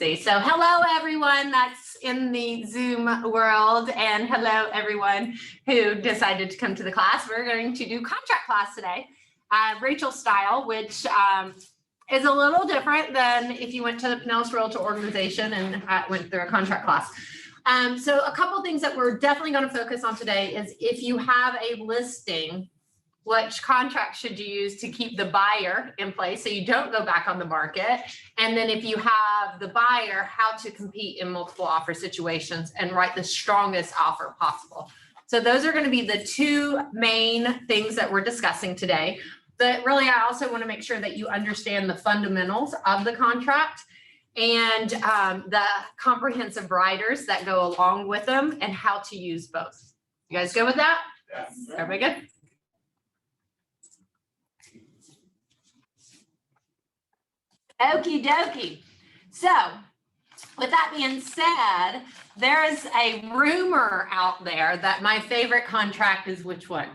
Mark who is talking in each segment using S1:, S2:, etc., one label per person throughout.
S1: So hello everyone that's in the Zoom world, and hello everyone who decided to come to the class. We're going to do contract class today, Rachel style, which is a little different than if you went to the Pinellas Realtor organization and went through a contract class. So a couple things that we're definitely going to focus on today is if you have a listing, which contract should you use to keep the buyer in place so you don't go back on the market? And then if you have the buyer, how to compete in multiple offer situations and write the strongest offer possible. So those are going to be the two main things that we're discussing today. But really, I also want to make sure that you understand the fundamentals of the contract and the comprehensive riders that go along with them and how to use both. You guys go with that?
S2: Yes.
S1: Everybody good? Okie dokie. So with that being said, there is a rumor out there that my favorite contract is which one?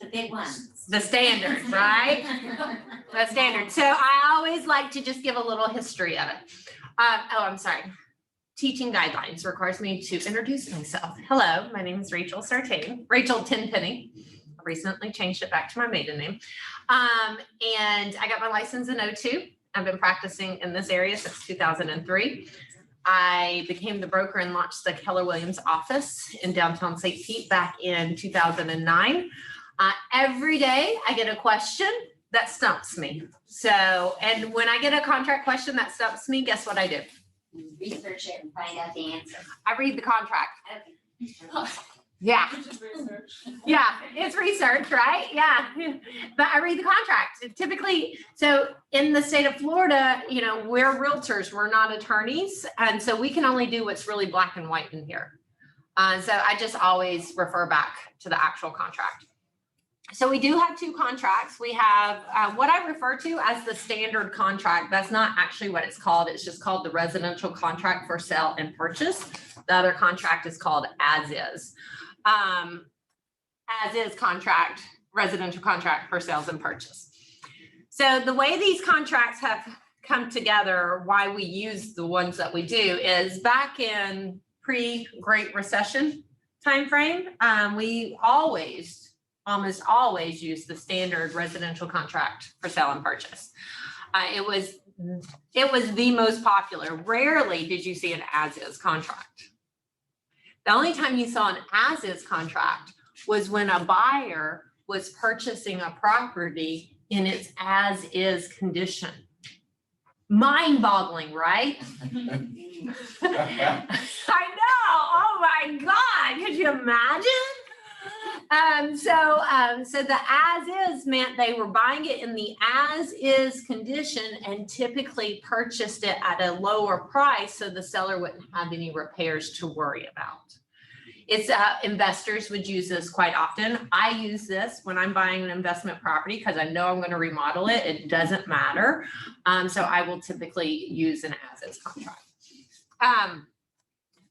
S3: The big one.
S1: The standard, right? The standard. So I always like to just give a little history of it. I'm sorry. Teaching guidelines requires me to introduce myself. Hello, my name is Rachel Tenpenny. I recently changed it back to my maiden name. And I got my license in 2002. I've been practicing in this area since 2003. I became the broker and launched the Keller Williams office in downtown St. Pete back in 2009. Every day I get a question that stumps me. So, and when I get a contract question that stumps me, guess what I do?
S3: Research it and find out the answer.
S1: I read the contract.
S3: Okay.
S1: Yeah. Yeah, it's research, right? Yeah. But I read the contract. Typically, so in the state of Florida, you know, we're realtors, we're not attorneys. And so we can only do what's really black and white in here. So I just always refer back to the actual contract. So we do have two contracts. We have what I refer to as the standard contract. That's not actually what it's called. It's just called the residential contract for sale and purchase. The other contract is called as is. As is contract, residential contract for sales and purchase. So the way these contracts have come together, why we use the ones that we do is back in pre-Great Recession timeframe, we almost always use the standard residential contract for sale and purchase. It was the most popular. Rarely did you see an as-is contract. The only time you saw an as-is contract was when a buyer was purchasing a property in its as-is condition. Mind-boggling, right? I know. Oh my God. Could you imagine? So the as-is meant they were buying it in the as-is condition and typically purchased it at a lower price so the seller wouldn't have any repairs to worry about. It's investors would use this quite often. I use this when I'm buying an investment property because I know I'm going to remodel it. It doesn't matter. So I will typically use an as-is contract.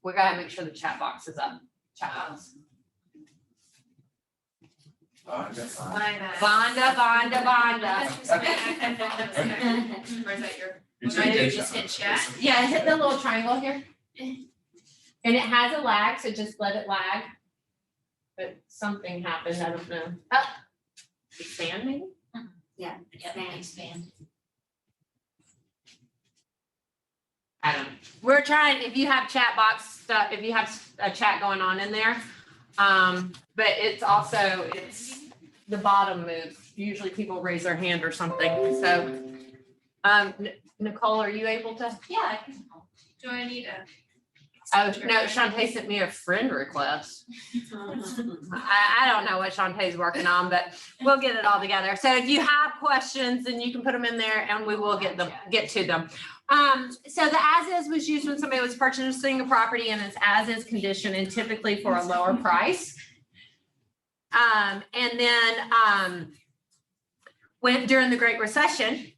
S1: We got to make sure the chat box is up. Chat box. Vonda.
S3: Where's that your?
S2: Just hit chat.
S1: Yeah, hit the little triangle here. And it has a lag, so just let it lag. But something happened, I don't know. Oh, expand maybe?
S3: Yeah, expand.
S1: I don't know. We're trying, if you have chat box stuff, if you have a chat going on in there, but it's also, the bottom moves. Usually people raise their hand or something. So, Nicole, are you able to?
S3: Yeah, I can.
S4: Do I need a?
S1: Oh, no, Shantae sent me a friend request. I don't know what Shantae's working on, but we'll get it all together. So if you have questions, then you can put them in there and we will get to them. So the as-is was used when somebody was purchasing a property in its as-is condition and typically for a lower price. And then when during the Great Recession,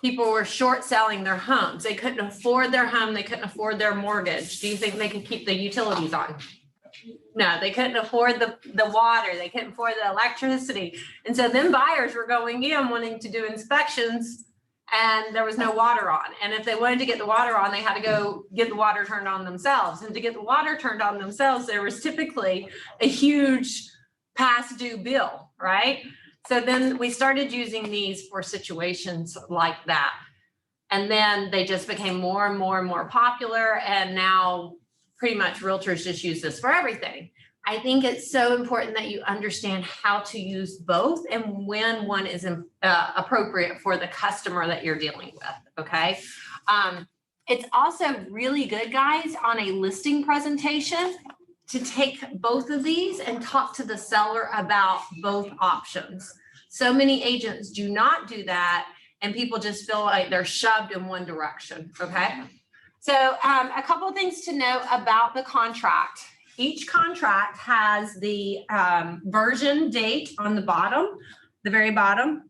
S1: people were short selling their homes. They couldn't afford their home. They couldn't afford their mortgage. Do you think they could keep the utilities on? No, they couldn't afford the water. They couldn't afford the electricity. And so then buyers were going in wanting to do inspections and there was no water on. And if they wanted to get the water on, they had to go get the water turned on themselves. And to get the water turned on themselves, there was typically a huge past due bill, right? So then we started using these for situations like that. And then they just became more and more and more popular. And now pretty much realtors just use this for everything. I think it's so important that you understand how to use both and when one is appropriate for the customer that you're dealing with, okay? It's also really good, guys, on a listing presentation to take both of these and talk to the seller about both options. So many agents do not do that, and people just feel like they're shoved in one direction, okay? So a couple of things to note about the contract. Each contract has the version date on the bottom, the very bottom.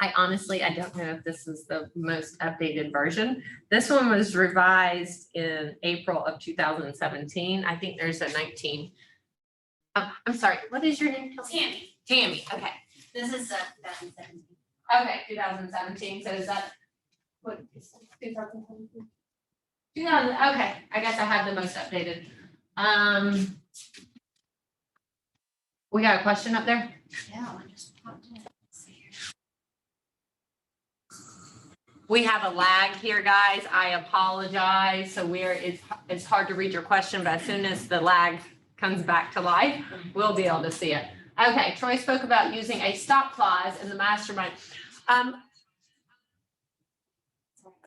S1: I don't know if this is the most updated version. This one was revised in April of 2017. I think there's a 19. Oh, I'm sorry, what is your name?
S3: Tammy.
S1: Tammy, okay.
S3: This is 2017.
S1: Okay, 2017, so is that, what is that, 2017? 2000, okay, I guess I have the most updated. We got a question up there?
S3: Yeah, I just popped in.
S1: We have a lag here, guys. I apologize. So it's hard to read your question, but as soon as the lag comes back to life, we'll be able to see it. Okay, Troy spoke about using a stop clause in the mastermind.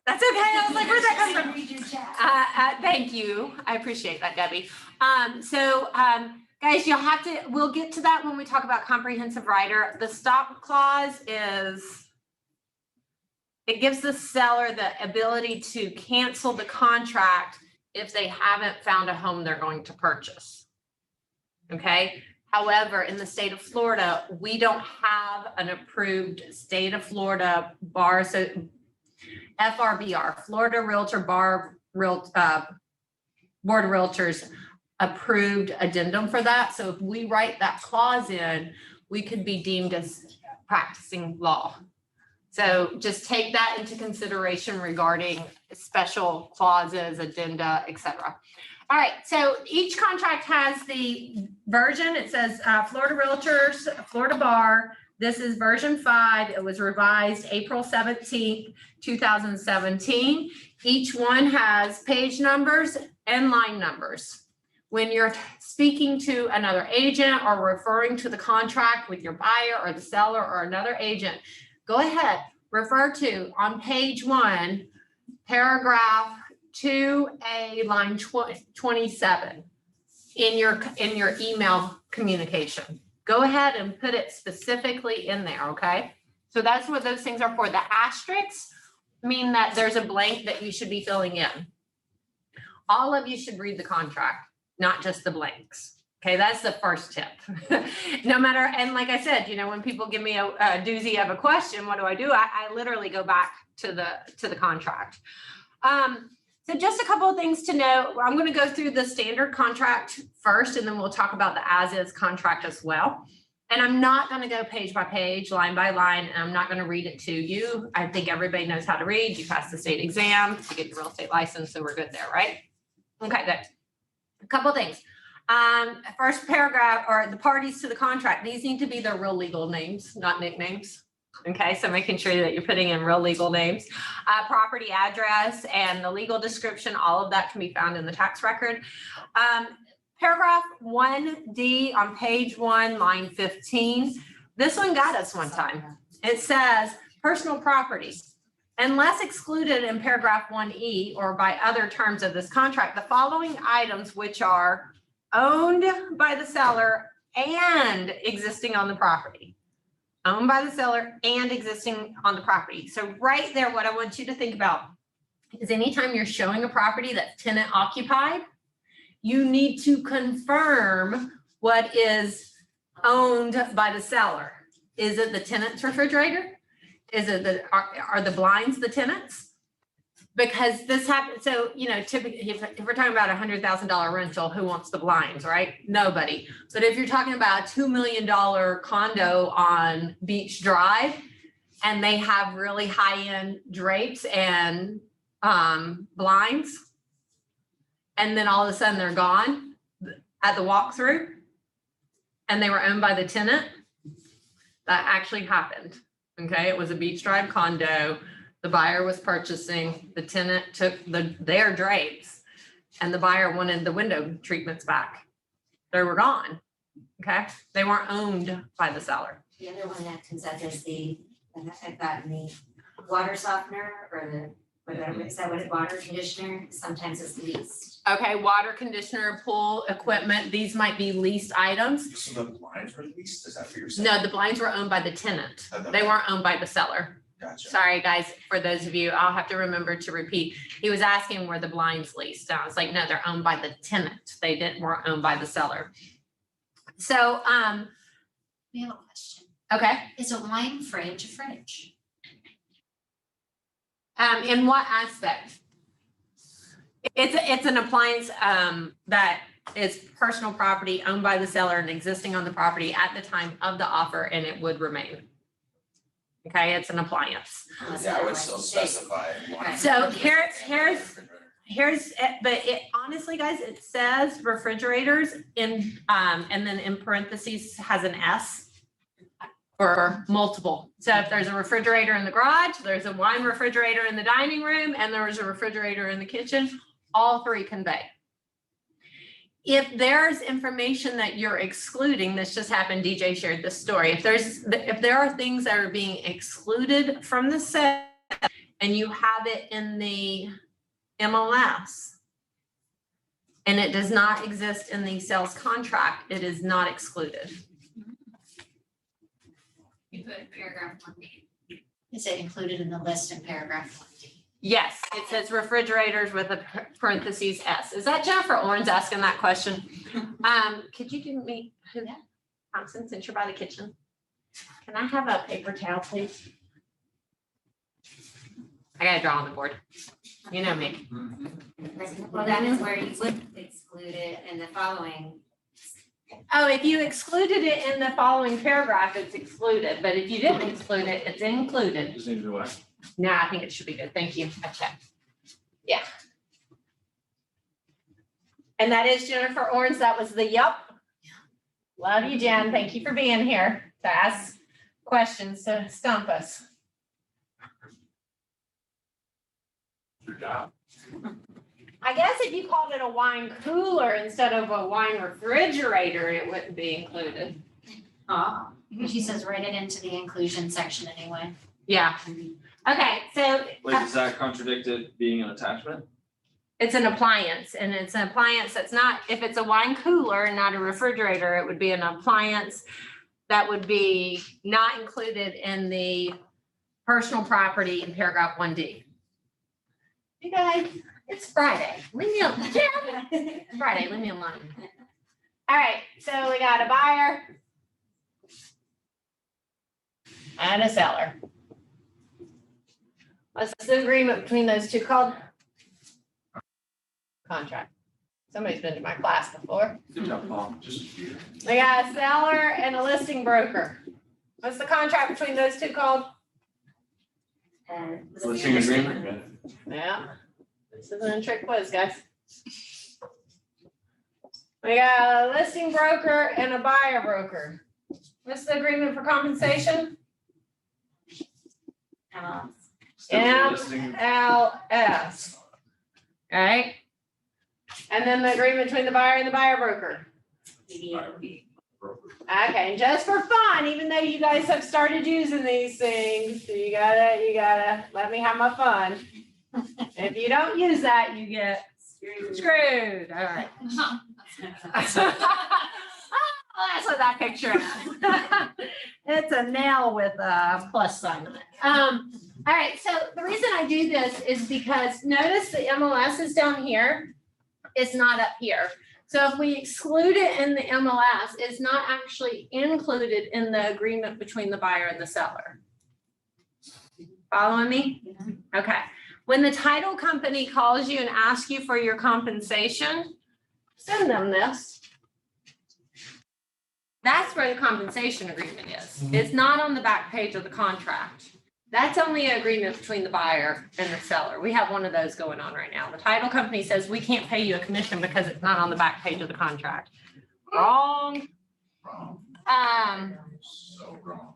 S1: That's okay. I was like, where'd that come from?
S3: Read your chat.
S1: Thank you. I appreciate that, Debbie. Guys, we'll get to that when we talk about comprehensive rider. The stop clause it gives the seller the ability to cancel the contract if they haven't found a home they're going to purchase. Okay. However, in the state of Florida, we don't have an approved state of Florida bar. So FRBR, Florida Realtor Board of Realtors approved addendum for that. So if we write that clause in, we could be deemed as practicing law. So just take that into consideration regarding special clauses, addenda, et cetera. All right, so each contract has the version. It says Florida Realtors, Florida Bar. This is version 5. It was revised April 17th, 2017. Each one has page numbers and line numbers. When you're speaking to another agent or referring to the contract with your buyer or the seller or another agent, go ahead, refer to on page 1, paragraph 2A, line 27 in your email communication. Go ahead and put it specifically in there, okay? So that's what those things are for. The asterisks mean that there's a blank that you should be filling in. All of you should read the contract, not just the blanks. Okay, that's the first tip. No matter, and like I said, when people give me a doozy of a question, what do? I literally go back to the contract. So just a couple of things to know. I'm going to go through the standard contract first, and then we'll talk about the as-is contract as well. And I'm not going to go page by page, line by line, and I'm not going to read it to you. I think everybody knows how to read. You passed the state exam to get your real estate license, so we're good there, right? Okay, good. A couple of things. First paragraph, or the parties to the contract, these need to be their real legal names, not nicknames. Okay, so making sure that you're putting in real legal names, property address, and the legal description, all of that can be found in the tax record. Paragraph 1D on page 1, line 15. This one got us one time. It says personal property. Unless excluded in paragraph 1E or by other terms of this contract, the following items which are owned by the seller and existing on the property. Owned by the seller and existing on the property. So right there, what I want you to think about is anytime you're showing a property that's tenant occupied, you need to confirm what is owned by the seller. Is it the tenant's refrigerator? Is it are the blinds the tenants? Because this happens, so, typically, if we're talking about $100,000 rental, who wants the blinds, right? Nobody. But if you're talking about a $2 million condo on Beach Drive, and they have really high-end drapes and blinds. And then all of a sudden they're gone at the walkthrough and they were owned by the tenant. That actually happened. Okay, it was a Beach Drive condo. The buyer was purchasing, the tenant took their drapes and the buyer wanted the window treatments back. They were gone. Okay, they weren't owned by the seller.
S3: The other one that comes up is I've gotten the water softener or is that what it, water conditioner? Sometimes it's leased.
S1: Okay, water conditioner, pool equipment, these might be leased items.
S2: So the blinds were leased, is that what you're saying?
S1: No, the blinds were owned by the tenant. They weren't owned by the seller.
S2: Gotcha.
S1: Sorry, guys, for those of you, I'll have to remember to repeat. He was asking were the blinds leased. And I was like, no, they're owned by the tenant. They weren't owned by the seller. So,
S3: We have a question.
S1: okay.
S3: Is a wine fridge a fridge?
S1: In what aspect? It's an appliance that is personal property owned by the seller and existing on the property at the time of the offer, and it would remain. Okay, it's an appliance.
S2: Yeah, I would still specify.
S3: Right.
S1: So here's, but it honestly, guys, it says refrigerators in, and then in parentheses has an S for multiple. So if there's a refrigerator in the garage, there's a wine refrigerator in the dining room, and there was a refrigerator in the kitchen, all three convey. If there's information that you're excluding, this just happened, DJ shared this story. If there are things that are being excluded from the sale and you have it in the MLS and it does not exist in the sales contract, it is not excluded.
S3: You put paragraph 1D. Is it included in the list in paragraph 1D?
S1: Yes, it says refrigerators with a parentheses S. Is that Jennifer Oren's asking that question? Could you do me,
S3: Yeah.
S1: Thompson, since you're by the kitchen? Can I have a paper towel, please? I gotta draw on the board. You know me.
S3: Well, that is where you would exclude it in the following.
S1: Oh, if you excluded it in the following paragraph, it's excluded, but if you didn't exclude it, it's included.
S4: Just need to do what?
S1: No, I think it should be good. Thank you. I checked. Yeah. And that is Jennifer Orange. That was the yup. Love you, Jen. Thank you for being here to ask questions to stump us.
S4: Good job.
S1: I guess if you called it a wine cooler instead of a wine refrigerator, it wouldn't be included.
S3: Because she says write it into the inclusion section anyway.
S1: Yeah. Okay, so
S4: Wait, does that contradict it being an attachment?
S1: it's an appliance, and it's an appliance that's not, if it's a wine cooler and not a refrigerator, it would be an appliance that would be not included in the personal property in paragraph 1D. You guys, it's Friday. Leave me alone. It's Friday, leave me alone. All right, so we got a buyer and a seller. What's the agreement between those two called? Contract. Somebody's been to my class before.
S4: Good job, Paul.
S1: We got a seller and a listing broker. What's the contract between those two called?
S4: Listing agreement.
S1: Yeah, this isn't a trick quiz, guys. We got a listing broker and a buyer broker. What's the agreement for compensation? MLS. All right. And then the agreement between the buyer and the buyer broker. Okay, and just for fun, even though you guys have started using these things, so you gotta let me have my fun. If you don't use that, you get screwed. All right. That's what that picture is. It's a nail with a plus sign on it. All right, so the reason I do this is because notice the MLS is down here. It's not up here. So if we exclude it in the MLS, it's not actually included in the agreement between the buyer and the seller. Following me? Okay. When the title company calls you and asks you for your compensation, send them this. That's where the compensation agreement is. It's not on the back page of the contract. That's only an agreement between the buyer and the seller. We have one of those going on right now. The title company says we can't pay you a commission because it's not on the back page of the contract. Wrong.
S2: Wrong, so wrong.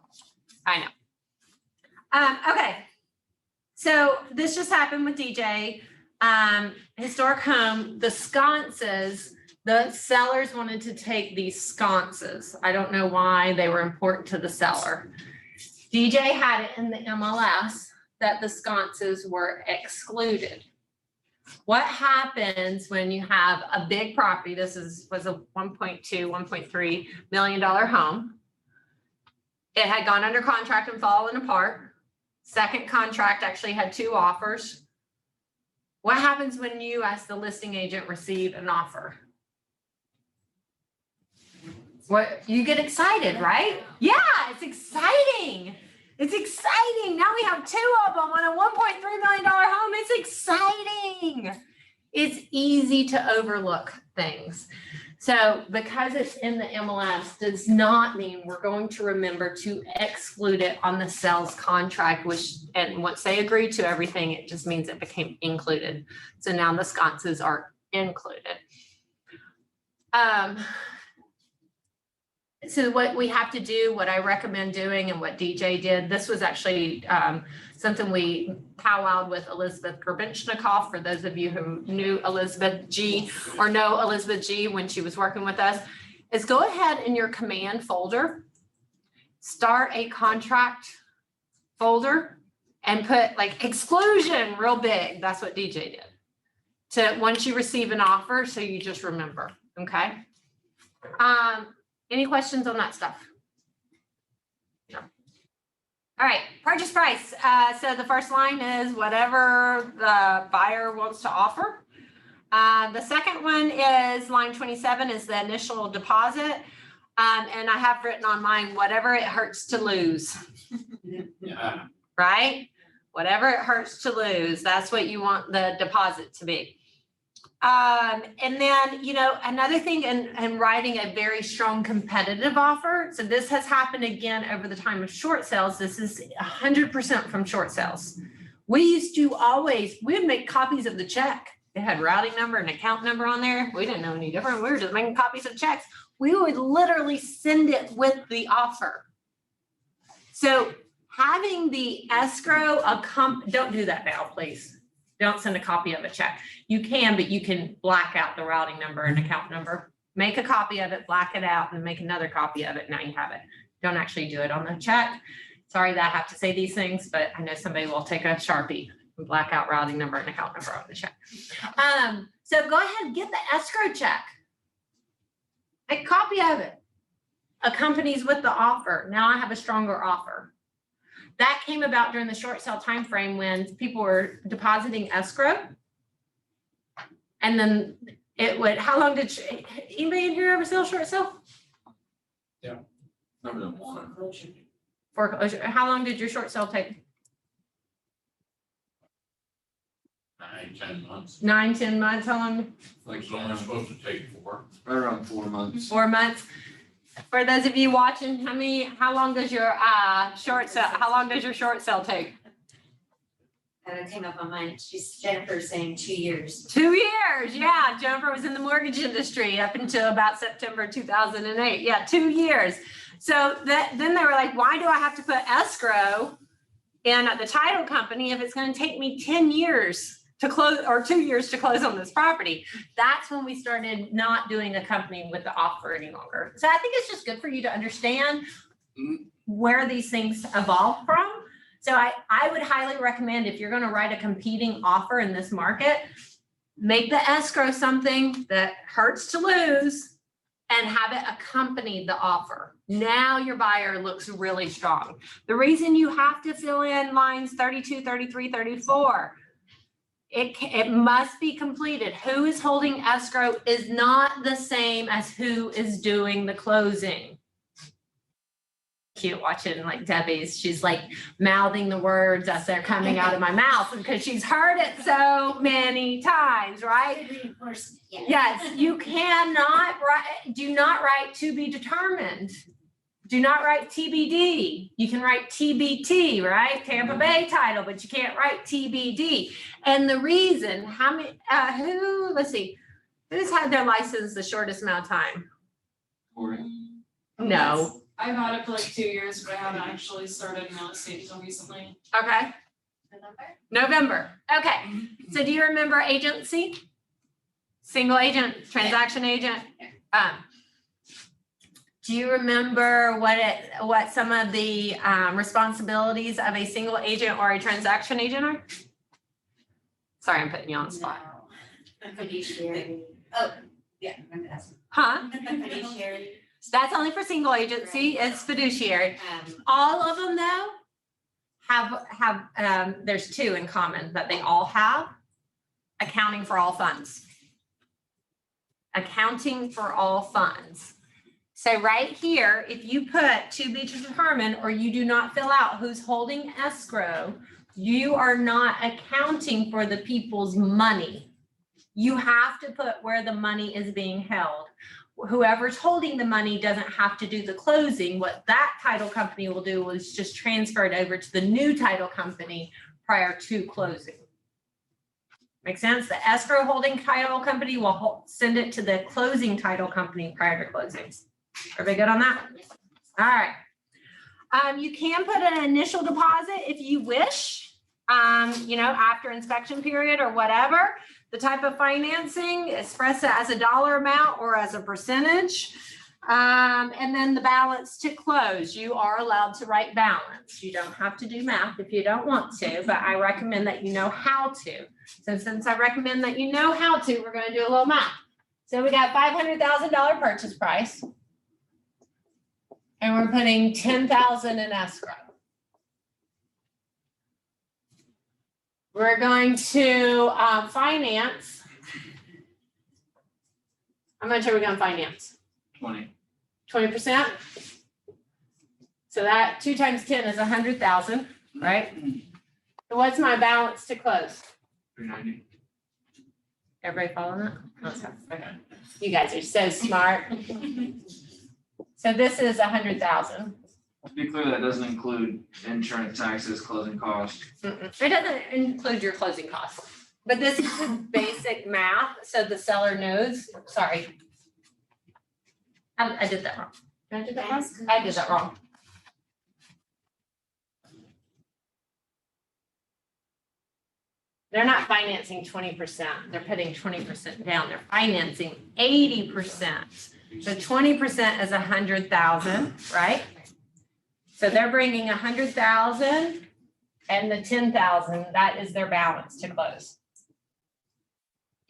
S1: I know. Okay. So this just happened with DJ. Historic home, the sconces, the sellers wanted to take these sconces. I don't know why they were important to the seller. DJ had it in the MLS that the sconces were excluded. What happens when you have a big property? This was a $1.2, $1.3 million home. It had gone under contract and fallen apart. Second contract actually had 2 offers. What happens when you, as the listing agent, receive an offer? What, you get excited, right? Yeah, it's exciting. It's exciting. Now we have 2 of them on a $1.3 million home. It's exciting. It's easy to overlook things. So because it's in the MLS does not mean we're going to remember to exclude it on the sales contract, which, and once they agree to everything, it just means it became included. So now the sconces are included. So what we have to do, what I recommend doing and what DJ did, this was actually something we powwowed with Elizabeth Gerbenchnikov, for those of you who knew Elizabeth G or know Elizabeth G when she was working with us, is go ahead in your command folder, start a contract folder and put like exclusion real big. That's what DJ did. To once you receive an offer, so you just remember, okay? Any questions on that stuff? No. All right, purchase price. So the first line is whatever the buyer wants to offer. The second one is line 27 is the initial deposit. And I have written on mine, whatever it hurts to lose,
S2: Yeah.
S1: right? Whatever it hurts to lose, that's what you want the deposit to be. And then, you know, another thing in writing a very strong competitive offer. So this has happened again over the time of short sales. This is 100% from short sales. We used to always, we would make copies of the check. It had routing number and account number on there. We didn't know any different. We were just making copies of checks. We would literally send it with the offer. So having the escrow, don't do that now, please. Don't send a copy of a check. You can, but you can black out the routing number and account number. Make a copy of it, black it out, and make another copy of it. Now you have it. Don't actually do it on the check. Sorry that I have to say these things, but I know somebody will take a Sharpie and black out routing number and account number on the check. So go ahead and get the escrow check. Make a copy of it. Accompanies with the offer. Now I have a stronger offer. That came about during the short sale timeframe when people were depositing escrow. And then it would, how long did, anybody in here ever sell short sale?
S4: Number one.
S1: Foreclosure. How long did your short sale take?
S2: 9-10 months.
S1: 9-10 months. How long?
S4: Like
S2: It's only supposed to take 4.
S4: right around 4 months.
S1: 4 months. For those of you watching, how long does your short sale take?
S3: It came up on mine. Jennifer's saying 2 years.
S1: 2 years. Yeah. Jennifer was in the mortgage industry up until about September 2008. Yeah, 2 years. So then they were like, why do I have to put escrow in the title company if it's going to take me 10 years to close, or 2 years to close on this property? That's when we started not doing a company with the offer any longer. So I think it's just good for you to understand where these things evolve from. So I would highly recommend, if you're going to write a competing offer in this market, make the escrow something that hurts to lose and have it accompany the offer. Now your buyer looks really strong. The reason you have to fill in lines 32, 33, 34, it must be completed. Who is holding escrow is not the same as who is doing the closing. Cute watching like Debbie's, she's like mouthing the words as they're coming out of my mouth because she's heard it so many times, right? Yes, you cannot write, do not write to be determined. Do not write TBD. You can write TBT, right? Tampa Bay title, but you can't write TBD. And the reason, how many, let's see, who's had their license the shortest amount of time?
S4: Or
S1: No.
S5: I've had it for like 2 years, but I haven't actually started real estate until recently.
S1: Okay. November. Okay. So do you remember agency? Single agent, transaction agent? Do you remember what some of the responsibilities of a single agent or a transaction agent are? Sorry, I'm putting you on the spot.
S3: Fiduciary.
S6: Yeah, remember that.
S1: Huh?
S3: Fiduciary.
S1: That's only for single agency, it's fiduciary.
S3: Um,
S1: All of them though have there's two in common that they all have: accounting for all funds. Accounting for all funds. So right here, if you put to be determined, or you do not fill out who's holding escrow, you are not accounting for the people's money. You have to put where the money is being held. Whoever's holding the money doesn't have to do the closing. What that title company will do is just transfer it over to the new title company prior to closing. Make sense? The escrow holding title company will send it to the closing title company prior to closing. Everybody good on that? All right. You can put an initial deposit if you wish, after inspection period or whatever. The type of financing, express it as a dollar amount or as a percentage. And then the balance to close. You are allowed to write balance. You don't have to do math if you don't want to, but I recommend that you know how to. So since I recommend that you know how to, we're going to do a little math. So we got $500,000 purchase price. And we're putting $10,000 in escrow. We're going to finance. How much are we going to finance?
S4: 20.
S1: 20%? So that 2 times 10 is 100,000, right? So what's my balance to close?
S4: 390.
S1: Everybody following that? Okay. You guys are so smart. So this is 100,000.
S4: To be clear, that doesn't include insurance, taxes, closing costs.
S1: It doesn't include your closing costs, but this is just basic math, so the seller knows. Sorry. I did that wrong. Did I do that wrong? I did that wrong. They're not financing 20%. They're putting 20% down. They're financing 80%. So 20% is 100,000, right? So they're bringing 100,000 and the 10,000, that is their balance to close.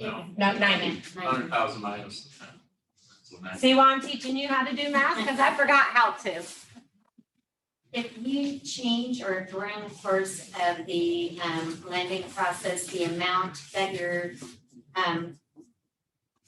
S2: No,
S1: No, 90.
S2: 100,000 minus the 10. So 90.
S1: See why I'm teaching you how to do math? Because I forgot how to.
S3: If you change or during the course of the lending process, the amount that your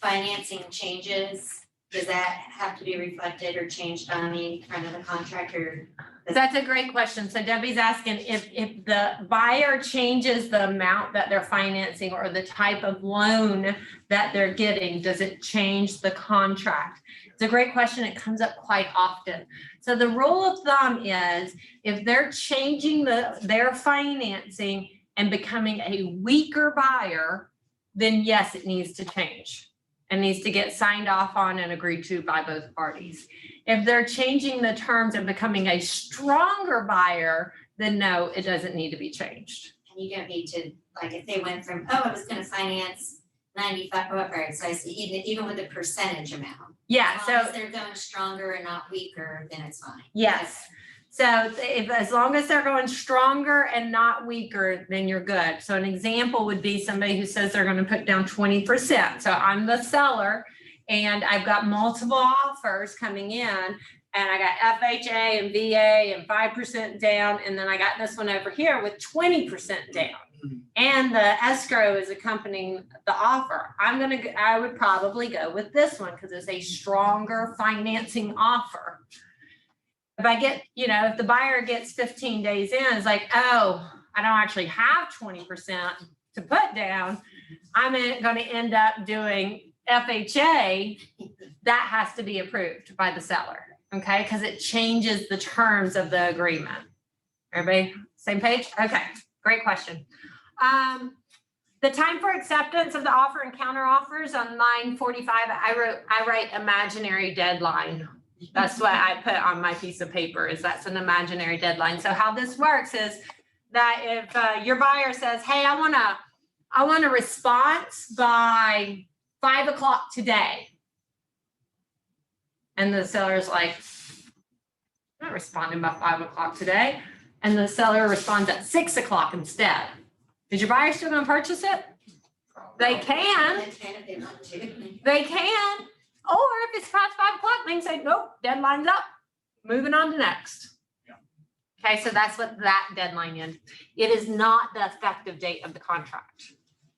S3: financing changes, does that have to be reflected or changed on the front of the contract, or?
S1: That's a great question. So Debbie's asking if the buyer changes the amount that they're financing or the type of loan that they're getting, does it change the contract? It's a great question. It comes up quite often. So the rule of thumb is if they're changing their financing and becoming a weaker buyer, then yes, it needs to change. And needs to get signed off on and agreed to by both parties. If they're changing the terms and becoming a stronger buyer, then no, it doesn't need to be changed.
S3: And you don't need to, like, if they went from, I was gonna finance 95, right, so I see even with the percentage amount.
S1: Yeah,
S3: As long
S1: so
S3: as they're going stronger and not weaker, then it's fine.
S1: yes. So if, as long as they're going stronger and not weaker, then you're good. So an example would be somebody who says they're going to put down 20%. So I'm the seller and I've got multiple offers coming in and I got FHA and VA and 5% down. And then I got this one over here with 20% down. And the escrow is accompanying the offer. I would probably go with this one because it's a stronger financing offer. If I get, if the buyer gets 15 days in, it's like, oh, I don't actually have 20% to put down. I'm going to end up doing FHA. That has to be approved by the seller. okay? Because it changes the terms of the agreement. Everybody, same page? Okay, great question. The time for acceptance of the offer and counter offers on line 45, I write imaginary deadline. That's what I put on my piece of paper, is that's an imaginary deadline. So how this works is that if your buyer says, hey, I want a response by 5 o'clock today. And the seller's like, I'm not responding by 5 o'clock today. And the seller responds at 6 o'clock instead. Is your buyer still gonna purchase it? They can,
S3: If they want to.
S1: they can. Or if it's past 5 o'clock, they can say, nope, deadline's up, moving on to next. Okay, so that's what that deadline is. It is not the effective date of the contract.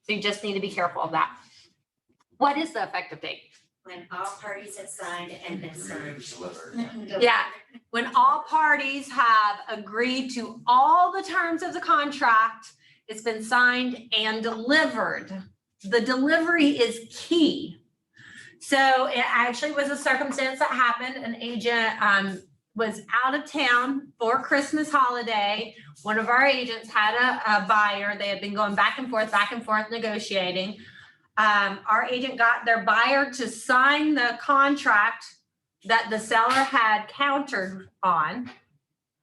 S1: So you just need to be careful of that. What is the effective date?
S3: When all parties have signed and been served.
S1: Yeah. When all parties have agreed to all the terms of the contract, it's been signed and delivered. The delivery is key. So it actually was a circumstance that happened. An agent was out of town for Christmas holiday. One of our agents had a buyer. They had been going back and forth negotiating. Our agent got their buyer to sign the contract that the seller had countered on.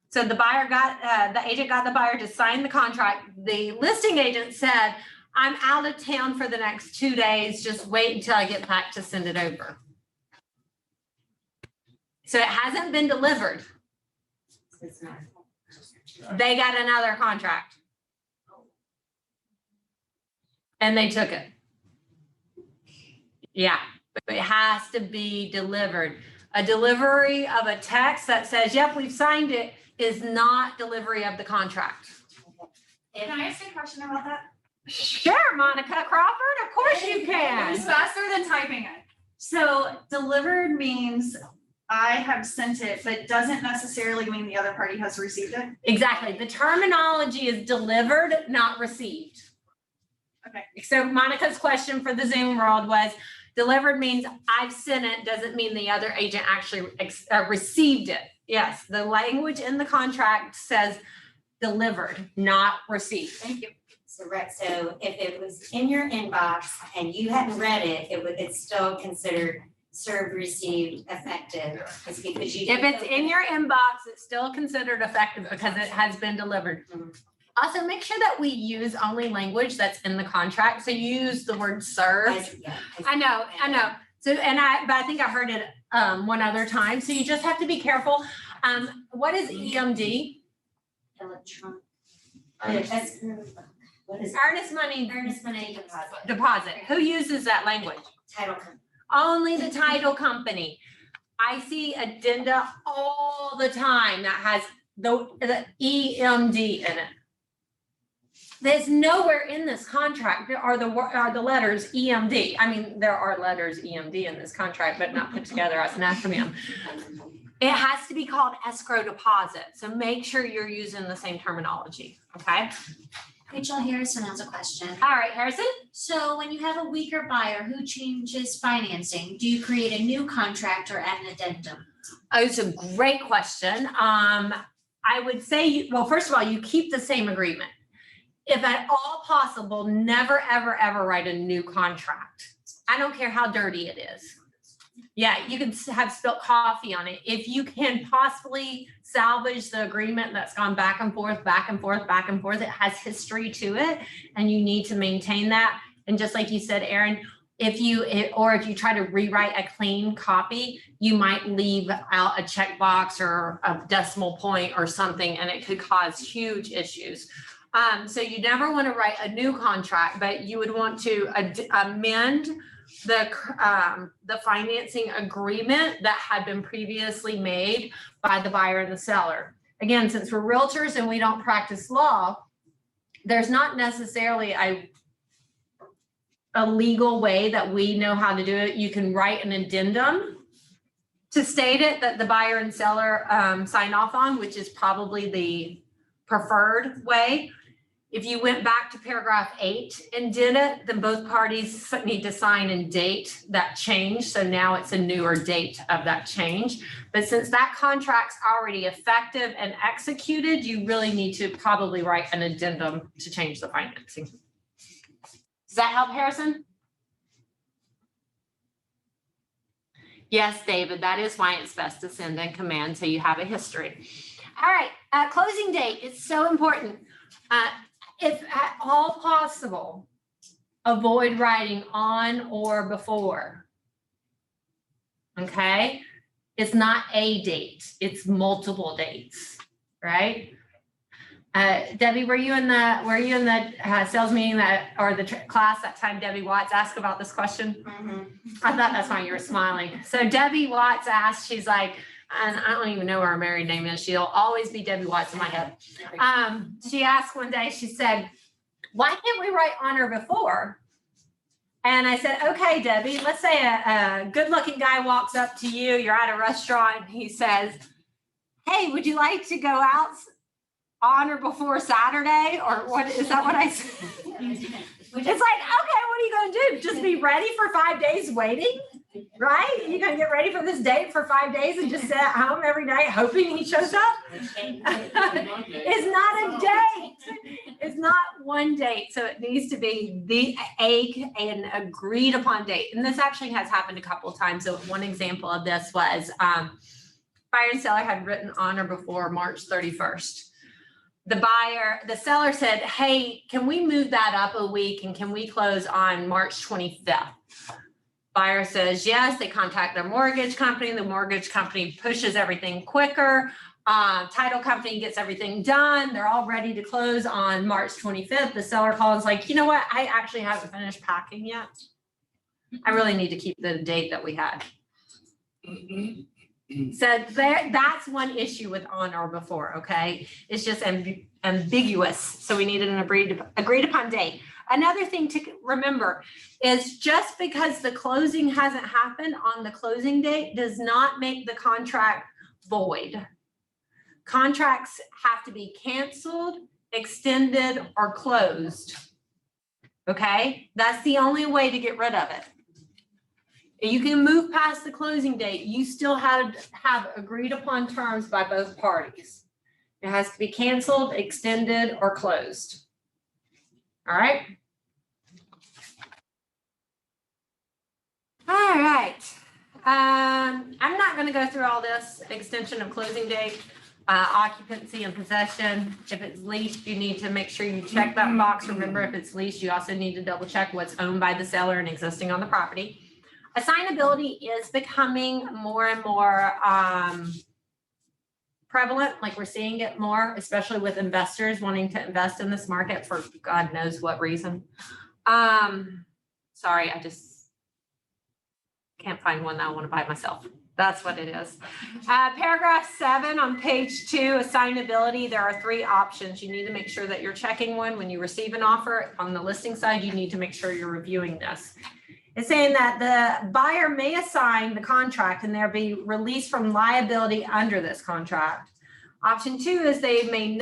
S1: So the agent got the buyer to sign the contract. The listing agent said, I'm out of town for the next 2 days. Just wait until I get back to send it over. So it hasn't been delivered.
S3: It's not.
S1: They got another contract. And they took it. Yeah, but it has to be delivered. A delivery of a text that says, yep, we've signed it, is not delivery of the contract.
S6: Can I ask a question about that?
S1: Sure, Monica Crawford, of course you
S6: It's
S1: can.
S6: faster than typing it. So delivered means I have sent it, but doesn't necessarily mean the other party has received it.
S1: Exactly, the terminology is delivered, not received.
S6: Okay.
S1: So Monica's question for the Zoom world was, delivered means I've sent it, doesn't mean the other agent actually received it. Yes, the language in the contract says delivered, not received.
S6: Thank you.
S3: So, right, so if it was in your inbox and you hadn't read it, it's still considered served, received, effective. It's because you.
S1: If it's in your inbox, it's still considered effective because it has been delivered. Also, make sure that we use only language that's in the contract. So you use the word served. I know. So, but I think I heard it one other time. So you just have to be careful. What is EMD?
S3: Electronic. What is
S1: Earnest money
S3: earnest money deposit?
S1: deposit. Who uses that language?
S3: Title company.
S1: Only the title company. I see addenda all the time that has the EMD in it. There's nowhere in this contract are the letters EMD. I mean, there are letters EMD in this contract, but not put together as an acronym. It has to be called escrow deposit. So make sure you're using the same terminology, okay?
S7: Rachel Harrison has a question.
S1: All right, Harrison?
S7: So when you have a weaker buyer who changes financing, do you create a new contract or add an addendum?
S1: Oh, it's a great question. I would say, well, first of all, you keep the same agreement. If at all possible, never, ever, ever write a new contract. I don't care how dirty it is. Yeah, you can have spilt coffee on it. If you can possibly salvage the agreement that's gone back and forth, it has history to it, and you need to maintain that. And just like you said, Erin, if you try to rewrite a clean copy, you might leave out a checkbox or a decimal point or something, and it could cause huge issues. So you never want to write a new contract, but you would want to amend the financing agreement that had been previously made by the buyer and the seller. Again, since we're realtors and we don't practice law, there's not necessarily a legal way that we know how to do it. You can write an addendum to state it that the buyer and seller sign off on, which is probably the preferred way. If you went back to paragraph 8 and did it, then both parties need to sign and date that change. So now it's a newer date of that change. But since that contract's already effective and executed, you really need to probably write an addendum to change the financing. Does that help, Harrison? Yes, David, that is why it's best to send in command so you have a history. All right, closing date, it's so important. If at all possible, avoid writing on or before. Okay? It's not a date, it's multiple dates, right? Debbie, were you in the sales meeting or the class that time Debbie Watts asked about this question? I thought that's why you were smiling. So Debbie Watts asked, she's like, and I don't even know what her married name is. She'll always be Debbie Watts in my head. She asked one day, she said, why can't we write on or before? And I said, okay, Debbie, let's say a good looking guy walks up to you, you're at a restaurant, and he says, hey, would you like to go out on or before Saturday? Or what, is that what I said? It's like, okay, what are you gonna do? Just be ready for 5 days waiting? Right? You're gonna get ready for this date for 5 days and just sit at home every night hoping he shows up? It's not a date. It's not one date. So it needs to be an agreed upon date. And this actually has happened a couple of times. So one example of this was buyer and seller had written on or before March 31st. The seller said, hey, can we move that up a week and can we close on March 25th? Buyer says yes, they contact their mortgage company. The mortgage company pushes everything quicker. Title company gets everything done. They're all ready to close on March 25th. The seller calls like, you know what? I actually haven't finished packing yet. I really need to keep the date that we had. So that's one issue with on or before, okay? It's just ambiguous. So we needed an agreed upon date. Another thing to remember is just because the closing hasn't happened on the closing date does not make the contract void. Contracts have to be canceled, extended, or closed. Okay? That's the only way to get rid of it. You can move past the closing date. You still have agreed upon terms by both parties. It has to be canceled, extended, or closed. All right. All right. I'm not going to go through all this. Extension of closing date, occupancy and possession. If it's leased, you need to make sure you check that box. Remember, if it's leased, you also need to double check what's owned by the seller and existing on the property. Assignability is becoming more and more prevalent, like we're seeing it more, especially with investors wanting to invest in this market for God knows what reason. Sorry, I just can't find one that I want to buy myself. That's what it is. Paragraph 7 on page 2, assignability. There are 3 options. You need to make sure that you're checking one when you receive an offer. On the listing side, you need to make sure you're reviewing this. It's saying that the buyer may assign the contract and there be released from liability under this contract. Option 2 is they may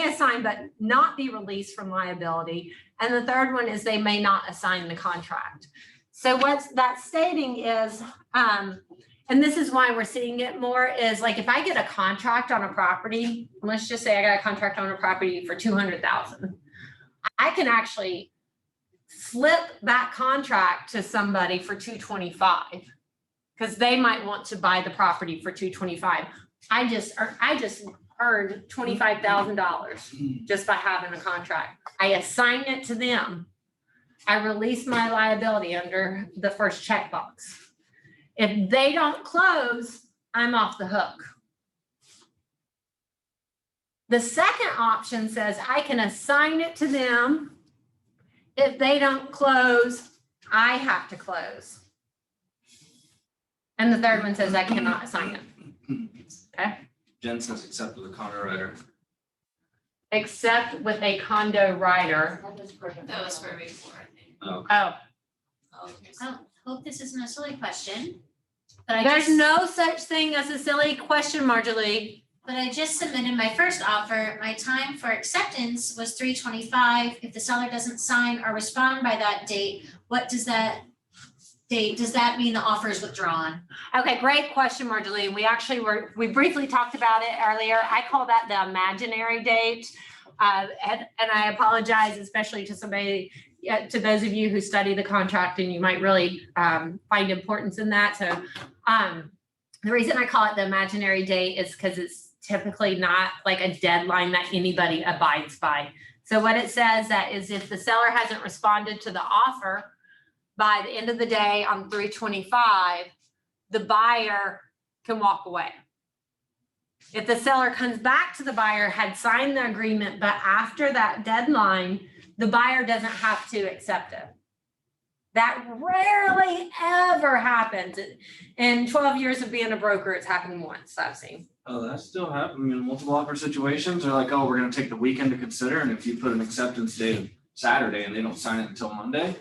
S1: assign but not be released from liability. And the third one is they may not assign the contract. So what that's stating is, and this is why we're seeing it more, is like if I get a contract on a property, let's just say I got a contract on a property for $200,000, I can actually flip that contract to somebody for $225 because they might want to buy the property for $225. I just earned $25,000 just by having a contract. I assign it to them. I release my liability under the first checkbox. If they don't close, I'm off the hook. The second option says I can assign it to them. If they don't close, I have to close. And the third one says I cannot assign it. Okay?
S4: Jen says except with a condo writer.
S1: Except with a condo writer.
S5: That was for before, I think.
S4: Oh,
S1: Oh,
S7: I hope this isn't a silly question, but
S1: there's no such thing as a silly question, Marjorie.
S7: but I just submitted my first offer. My time for acceptance was 3:25. If the seller doesn't sign or respond by that date, what does that date, does that mean the offer is withdrawn?
S1: Okay, great question, Marjorie. We briefly talked about it earlier. I call that the imaginary date. And I apologize, especially to to those of you who study the contract, and you might really find importance in that. So the reason I call it the imaginary date is because it's typically not like a deadline that anybody abides by. So what it says that is if the seller hasn't responded to the offer by the end of the day on 3/25, the buyer can walk away. If the seller comes back to the buyer, had signed the agreement, but after that deadline, the buyer doesn't have to accept it. That rarely ever happens. In 12 years of being a broker, it's happened once, I've seen.
S4: Oh, that still happens. I mean, multiple offer situations are like, oh, we're gonna take the weekend to consider, and if you put an acceptance date of Saturday and they don't sign it until Monday.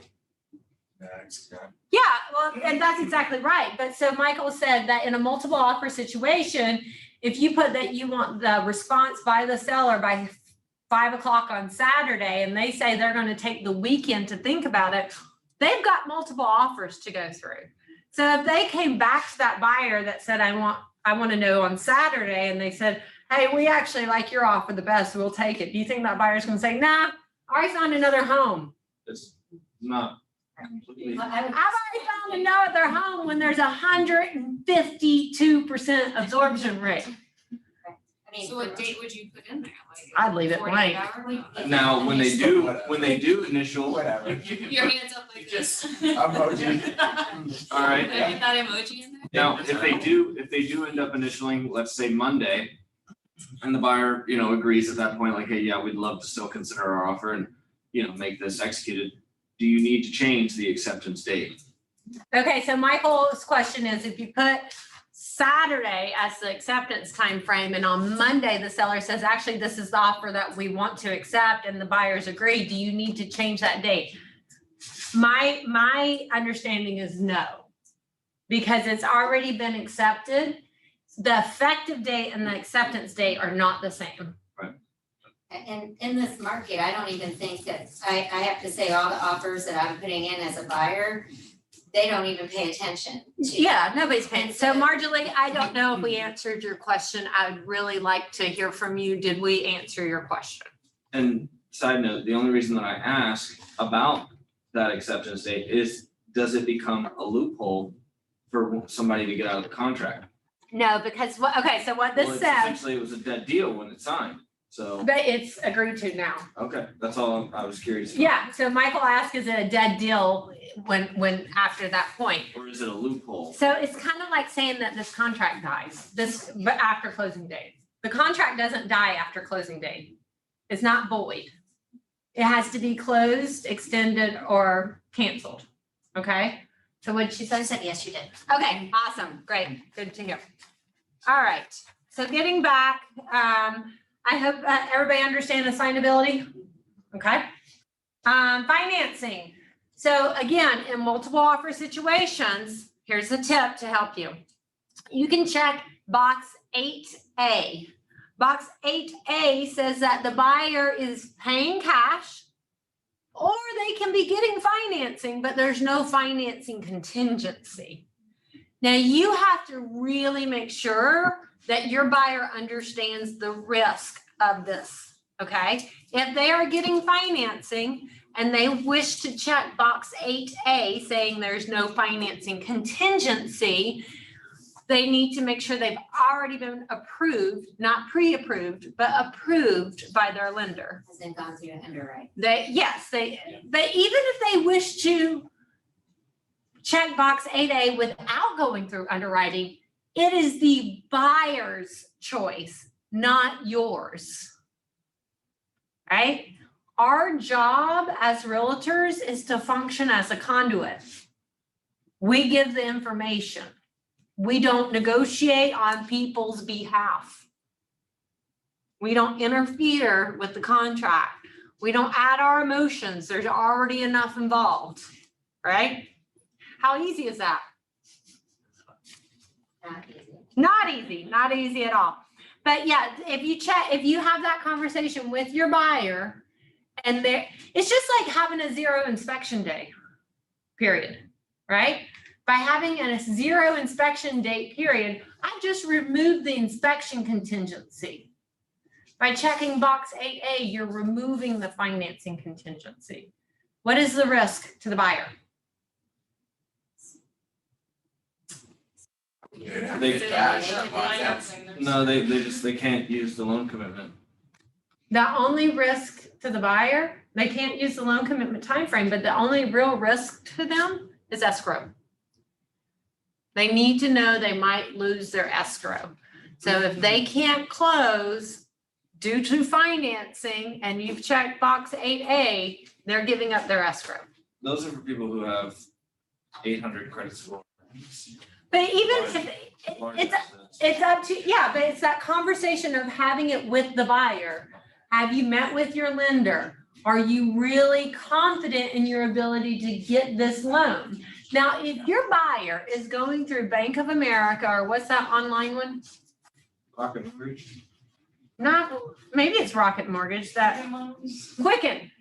S1: Yeah, well, and that's exactly right. But so Michael said that in a multiple offer situation, if you put that you want the response by the seller by 5 o'clock on Saturday, and they say they're going to take the weekend to think about it, they've got multiple offers to go through. So if they came back to that buyer that said, I want to know on Saturday, and they said, hey, we actually like your offer the best, we'll take it. Do you think that buyer's going to say, nah, I already found another home?
S4: It's not completely.
S3: Well,
S1: I've already found another home when there's 152% absorption rate.
S3: I mean,
S5: So what date would you put in there? Like
S1: I'd leave it
S5: 48
S1: blank.
S5: hour?
S4: Now, when they do initial,
S2: Whatever.
S5: Your hands up like this.
S2: Emoji.
S4: all right.
S5: Did I get that emoji in there?
S4: Now, if they do end up initialing, let's say Monday, and the buyer, agrees at that point, like, hey, yeah, we'd love to still consider our offer and, make this executed. Do you need to change the acceptance date?
S1: Okay, so Michael's question is, if you put Saturday as the acceptance time frame, and on Monday the seller says, actually, this is the offer that we want to accept, and the buyers agree, do you need to change that date? My understanding is no, because it's already been accepted. The effective date and the acceptance date are not the same.
S3: and in this market, I don't even think that, I have to say, all the offers that I'm putting in as a buyer, they don't even pay attention to.
S1: Yeah, nobody's paying. So Marjorie, I don't know if we answered your question. I would really like to hear from you. Did we answer your question?
S4: And side note, the only reason that I ask about that acceptance date is, does it become a loophole for somebody to get out of the contract?
S1: No, because so what
S4: Well,
S1: this
S4: it's
S1: says,
S4: essentially, it was a dead deal when it's signed, so,
S1: but it's agreed to now.
S4: okay, that's all I was curious about.
S1: Yeah, so Michael asked, is it a dead deal when after that point?
S4: Or is it a loophole?
S1: So it's kind of like saying that this contract dies, but after closing date. The contract doesn't die after closing date. It's not void. It has to be closed, extended, or canceled, okay? So what did she say?
S7: I said, yes, you did.
S1: Okay, awesome, great, good to hear. All right, so getting back, I hope everybody understand assignability, okay? Financing. So again, in multiple offer situations, here's a tip to help you. You can check box 8A. Box 8A says that the buyer is paying cash, or they can be getting financing, but there's no financing contingency. Now you have to really make sure that your buyer understands the risk of this, okay? If they are getting financing and they wish to check box 8A saying there's no financing contingency, they need to make sure they've already been approved, not pre-approved, but approved by their lender.
S3: Has been gone through underwrite.
S1: But even if they wish to check box 8A without going through underwriting, it is the buyer's choice, not yours. Right? Our job as realtors is to function as a conduit. We give the information. We don't negotiate on people's behalf. We don't interfere with the contract. We don't add our emotions. There's already enough involved, right? How easy is that?
S3: Not easy.
S1: Not easy at all. But yeah, if you have that conversation with your buyer and it's just like having a zero inspection day, period, right? By having a zero inspection date period, I've just removed the inspection contingency. By checking box 8A, you're removing the financing contingency. What is the risk to the buyer?
S4: They can't use the loan commitment.
S1: The only risk to the buyer, they can't use the loan commitment timeframe, but the only real risk to them is escrow. They need to know they might lose their escrow. So if they can't close due to financing and you've checked box 8A, they're giving up their escrow.
S4: Those are for people who have 800 credit score.
S1: But even if it's up to, yeah, but it's that conversation of having it with the buyer. Have you met with your lender? Are you really confident in your ability to get this loan? Now, if your buyer is going through Bank of America or what's that online one?
S4: Rocket Mortgage.
S1: Not, maybe it's Rocket Mortgage, that Quicken.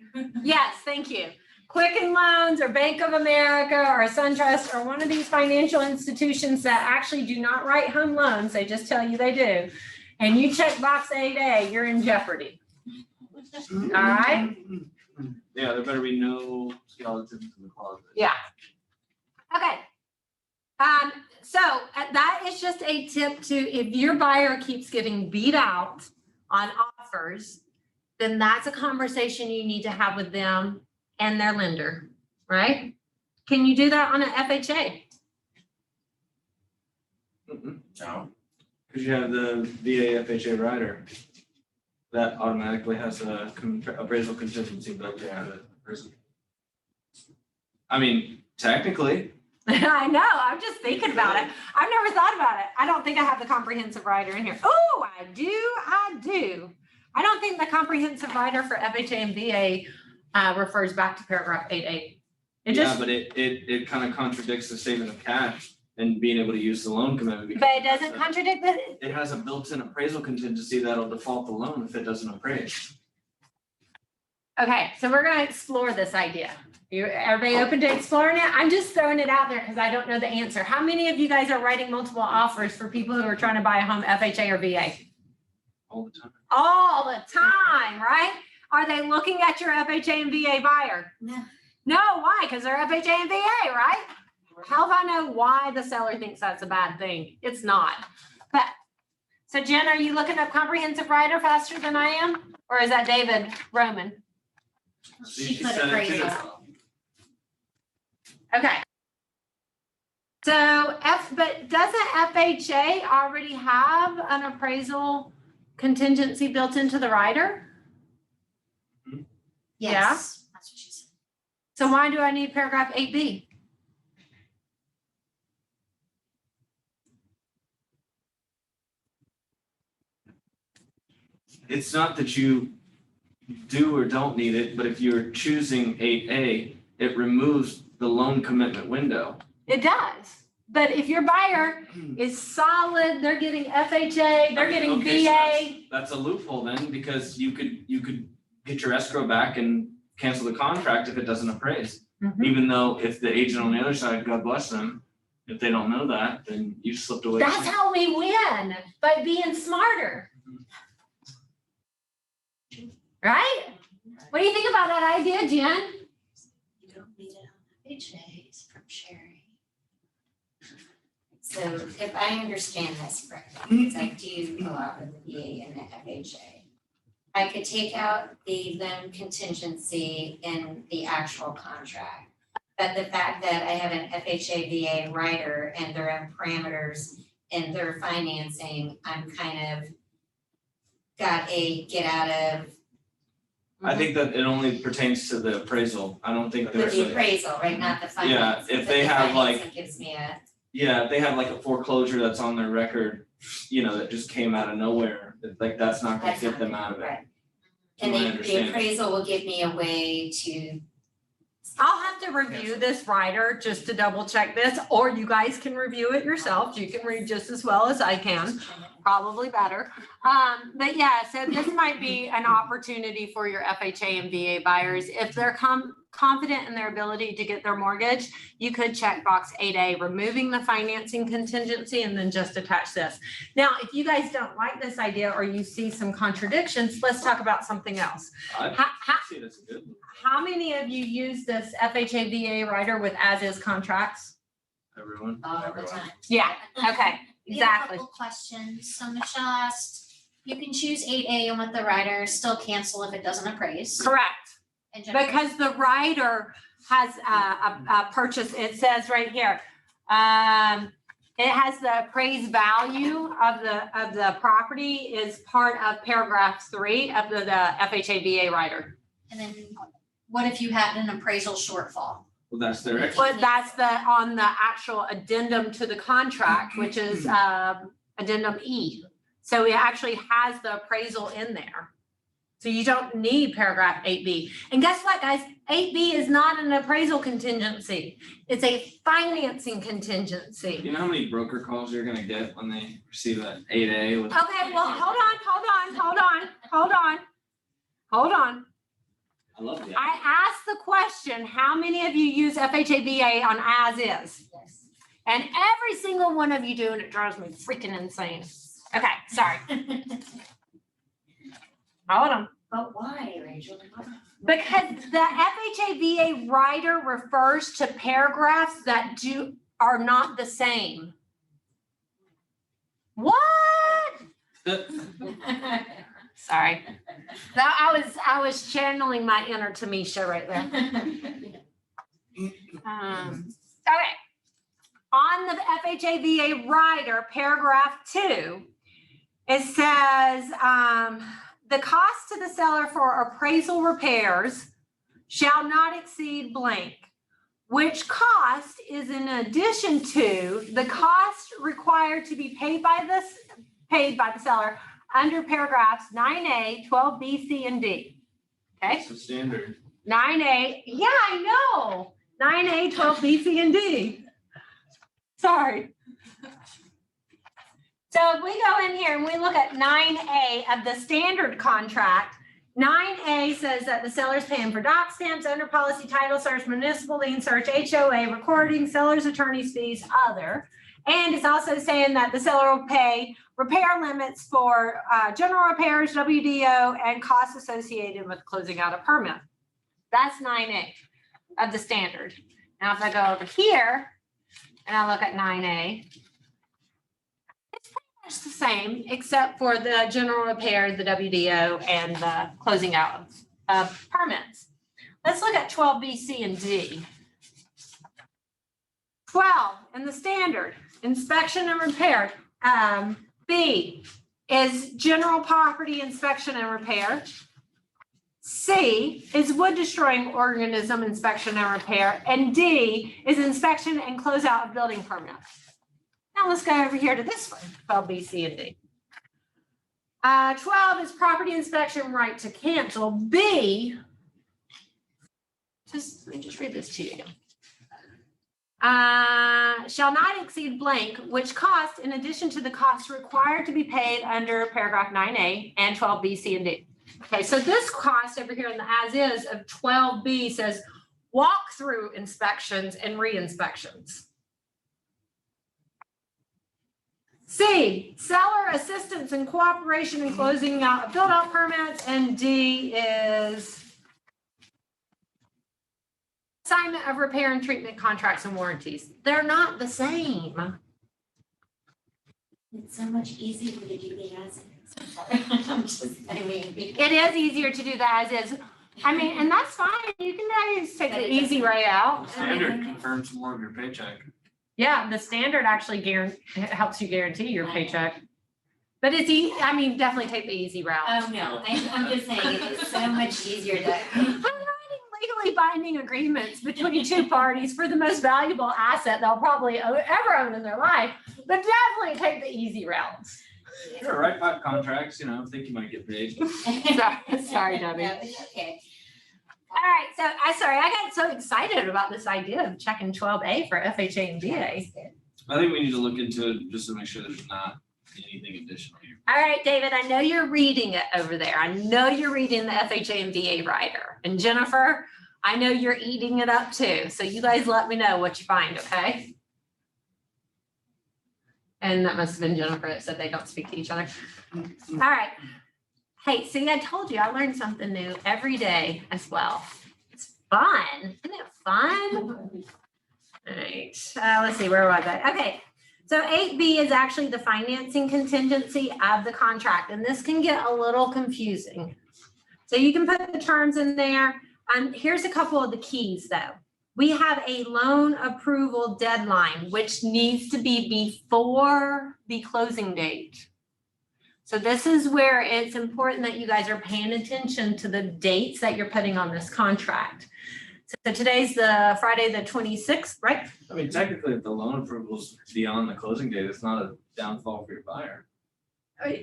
S1: Yes, thank you. Quicken Loans or Bank of America or SunTrust or one of these financial institutions that actually do not write home loans, they just tell you they do. And you check box 8A, you're in jeopardy. All right?
S4: Yeah, there better be no skeletons in the closet.
S1: Yeah. Okay. So that is just a tip to, if your buyer keeps getting beat out on offers, then that's a conversation you need to have with them and their lender, right? Can you do that on an FHA?
S4: No. Because you have the VA FHA rider. That automatically has a appraisal contingency built into it. I mean, technically.
S1: I know, I'm just thinking about it. I've never thought about it. I don't think I have the comprehensive rider in here. Oh, I do. I don't think the comprehensive rider for FHA and VA refers back to paragraph 8A.
S4: But it kind of contradicts the statement of cash and being able to use the loan commitment.
S1: But it doesn't contradict the.
S4: It has a built-in appraisal contingency that'll default the loan if it doesn't appraise.
S1: Okay, so we're gonna explore this idea. Are they open to exploring it? I'm just throwing it out there because I don't know the answer. How many of you guys are writing multiple offers for people who are trying to buy a home, FHA or VA?
S4: All the time.
S1: All the time, right? Are they looking at your FHA and VA buyer?
S3: No.
S1: No, why? Because they're FHA and VA, right? How do I know why the seller thinks that's a bad thing? It's not. But, so Jen, are you looking up comprehensive rider faster than I am? Or is that David Roman?
S7: She put
S4: said it too.
S7: appraisal.
S1: Okay. So but doesn't FHA already have an appraisal contingency built into the rider?
S7: Yes, that's what she said.
S1: So why do I need paragraph 8B?
S4: It's not that you do or don't need it, but if you're choosing 8A, it removes the loan commitment window.
S1: It does. But if your buyer is solid, they're getting FHA, they're getting
S4: Okay,
S1: VA.
S4: so that's a loophole then, because you could get your escrow back and cancel the contract if it doesn't appraise.
S1: Mhm.
S4: Even though if the agent on the other side, God bless them, if they don't know that, then you slipped away.
S1: That's how we win, by being smarter. Right? What do you think about that idea, Jen?
S7: You don't need it on FHA's from sharing.
S3: So if I understand this correctly, because I do a lot with the VA and the FHA, I could take out the loan contingency in the actual contract. But the fact that I have an FHA VA rider and their own parameters in their financing, I'm kind of got a get out of
S4: I think that it only pertains to the appraisal. I don't think
S3: with
S4: there's
S3: the
S4: a,
S3: appraisal, right, not the financing.
S4: if
S3: but
S4: they
S3: the
S4: have, like-
S3: financing gives me a,
S4: if they have like a foreclosure that's on their record, that just came out of nowhere, like that's not gonna
S3: that's
S4: get
S3: not,
S4: them out of it.
S3: right.
S4: To
S3: And
S4: my
S3: the
S4: understanding.
S3: appraisal will give me a way to
S1: I'll have to review this rider just to double check this, or you guys can review it yourselves. You can read just as well as I can, probably better. But yeah, so this might be an opportunity for your FHA and VA buyers. If they're confident in their ability to get their mortgage, you could check box 8A, removing the financing contingency, and then just attach this. Now, if you guys don't like this idea or you see some contradictions, let's talk about something else.
S4: I
S1: How
S4: see it as a good one.
S1: many of you use this FHA VA rider with as-is contracts?
S4: Everyone.
S3: All the
S4: everyone.
S3: time.
S1: Yeah, okay,
S7: We have a
S1: exactly.
S7: couple questions. So Michelle asked, you can choose 8A and with the rider, still cancel if it doesn't appraise.
S1: Correct.
S7: And Jennifer-
S1: Because the rider has a purchase, it says right here. It has the appraised value of the property is part of paragraph 3 of the FHA VA rider.
S7: And then what if you had an appraisal shortfall?
S4: Well, that's their extra.
S1: But that's on the actual addendum to the contract, which is addendum E. So it actually has the appraisal in there. So you don't need paragraph 8B. And guess what, guys? 8B is not an appraisal contingency. It's a financing contingency.
S4: You know how many broker calls you're gonna get when they receive that 8A with?
S1: Okay, well, hold on.
S4: I love that.
S1: I asked the question, how many of you use FHA VA on as is?
S3: Yes.
S1: And every single one of you do, and it drives me freaking insane. Okay, sorry. Hold on.
S3: But why, Rachel?
S1: Because the FHA VA rider refers to paragraphs that are not the same. What? Sorry. I was channeling my inner Tamisha right there. Okay. On the FHA VA rider, paragraph 2, it says, the cost to the seller for appraisal repairs shall not exceed blank, which cost is in addition to the cost required to be paid by the seller under paragraphs 9A, 12B, C, and D. Okay,
S4: That's the standard.
S1: 9A, yeah, I know. 9A, 12B, C, and D. Sorry. So if we go in here and we look at 9A of the standard contract, 9A says that the seller's paying for doc stamps, owner policy, title search, municipal lien search, HOA, recording, seller's attorney's fees, other. And it's also saying that the seller will pay repair limits for general repairs, WDO, and costs associated with closing out a permit. That's 9A of the standard. Now, if I go over here and I look at 9A, it's pretty much the same, except for the general repair, the WDO, and the closing out of permits. Let's look at 12B, C, and D. 12 in the standard, inspection and repair. B is general property inspection and repair. C is wood destroying organism inspection and repair. And D is inspection and closeout of building permit. Now let's go over here to this one, 12B, C, and D. 12 is property inspection right to cancel. B, let me just read this to you. Shall not exceed blank, which cost in addition to the costs required to be paid under paragraph 9A and 12B, C, and D. Okay, so this cost over here in the as is of 12B says walk-through inspections and re-inspections. C, seller assistance and cooperation in closing out build-out permits, and D is assignment of repair and treatment contracts and warranties. They're not the same.
S3: It's so much easier to do the as.
S1: It is easier to do that as is. I mean, and that's fine. You can always take the easy way out.
S4: Standard confirms more of your paycheck.
S1: Yeah, the standard actually helps you guarantee your paycheck. But it's easy, I mean, definitely take the easy route.
S3: Oh, no, I'm just saying, it's so much easier to.
S1: I'm writing legally binding agreements between two parties for the most valuable asset they'll probably ever own in their life, but definitely take the easy routes.
S4: Sure, write 5 contracts, I think you might get paid.
S1: Sorry, Debbie.
S3: No, it's okay.
S1: All right, so I got so excited about this idea of checking 12A for FHA and VA.
S3: That's good.
S4: I think we need to look into it just to make sure there's not anything additional here.
S1: All right, David, I know you're reading it over there. I know you're reading the FHA and VA rider. And Jennifer, I know you're eating it up too. So you guys let me know what you find, okay? And that must have been Jennifer that said they don't speak to each other. All right. Hey, see, I told you I learned something new every day as well. It's fun. Isn't it fun? All right, let's see, where was I? Okay, so 8B is actually the financing contingency of the contract, and this can get a little confusing. So you can put the terms in there. Here's a couple of the keys though. We have a loan approval deadline, which needs to be before the closing date. So this is where it's important that you guys are paying attention to the dates that you're putting on this contract. So today's the Friday, the 26th, right?
S4: I mean, technically, if the loan approval's beyond the closing date, it's not a downfall for your buyer.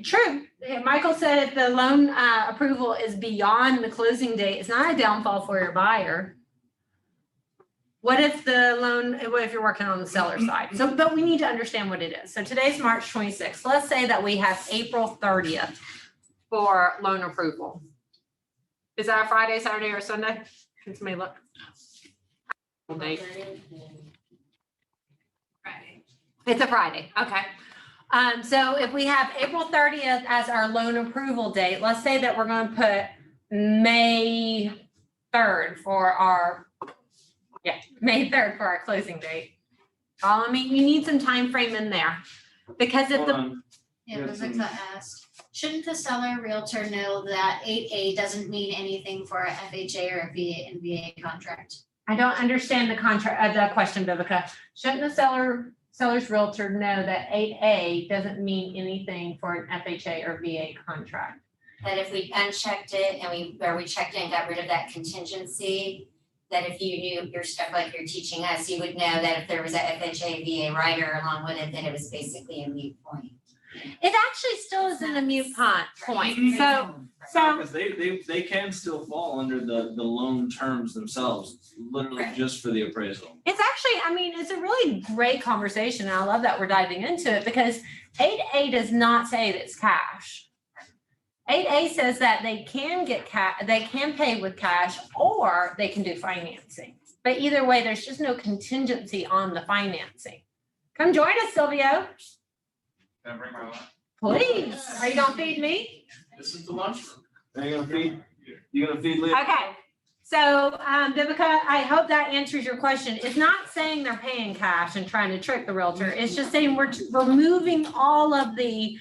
S1: True. Michael said if the loan approval is beyond the closing date, it's not a downfall for your buyer. What if the loan, what if you're working on the seller side? So, but we need to understand what it is. So today's March 26th. Let's say that we have April 30th for loan approval. Is that a Friday, Saturday, or Sunday? Can somebody look? Date.
S7: Friday.
S1: It's a Friday, okay. So if we have April 30th as our loan approval date, let's say that we're going to put May 3rd for our, May 3rd for our closing date. Follow me? You need some time frame in there. Because if
S4: Hold
S1: the,
S4: on.
S7: Yeah,
S4: Yeah,
S7: Rebecca asked, shouldn't the seller realtor know that 8A doesn't mean anything for a FHA or a VA and VA contract?
S1: I don't understand the contract, the question, Vivica. Shouldn't the seller's realtor know that 8A doesn't mean anything for an FHA or VA contract?
S3: That if we unchecked it and we checked it and got rid of that contingency, that if you knew your stuff like you're teaching us, you would know that if there was a FHA VA rider along with it, then it was basically a moot point.
S1: It actually still is in a mute point. So
S4: Because they can still fall under the loan terms themselves, literally
S1: Right.
S4: just for the appraisal.
S1: it's actually, I mean, it's a really great conversation. And I love that we're diving into it because 8A does not say that it's cash. 8A says that they can get they can pay with cash or they can do financing. But either way, there's just no contingency on the financing. Come join us, Silvio.
S2: Can I bring my lunch?
S1: Please. Are you gonna feed me?
S2: This is the lunchroom.
S4: Are you gonna feed Leah?
S1: Okay. So, Vivica, I hope that answers your question. It's not saying they're paying cash and trying to trick the realtor. It's just saying we're removing all of the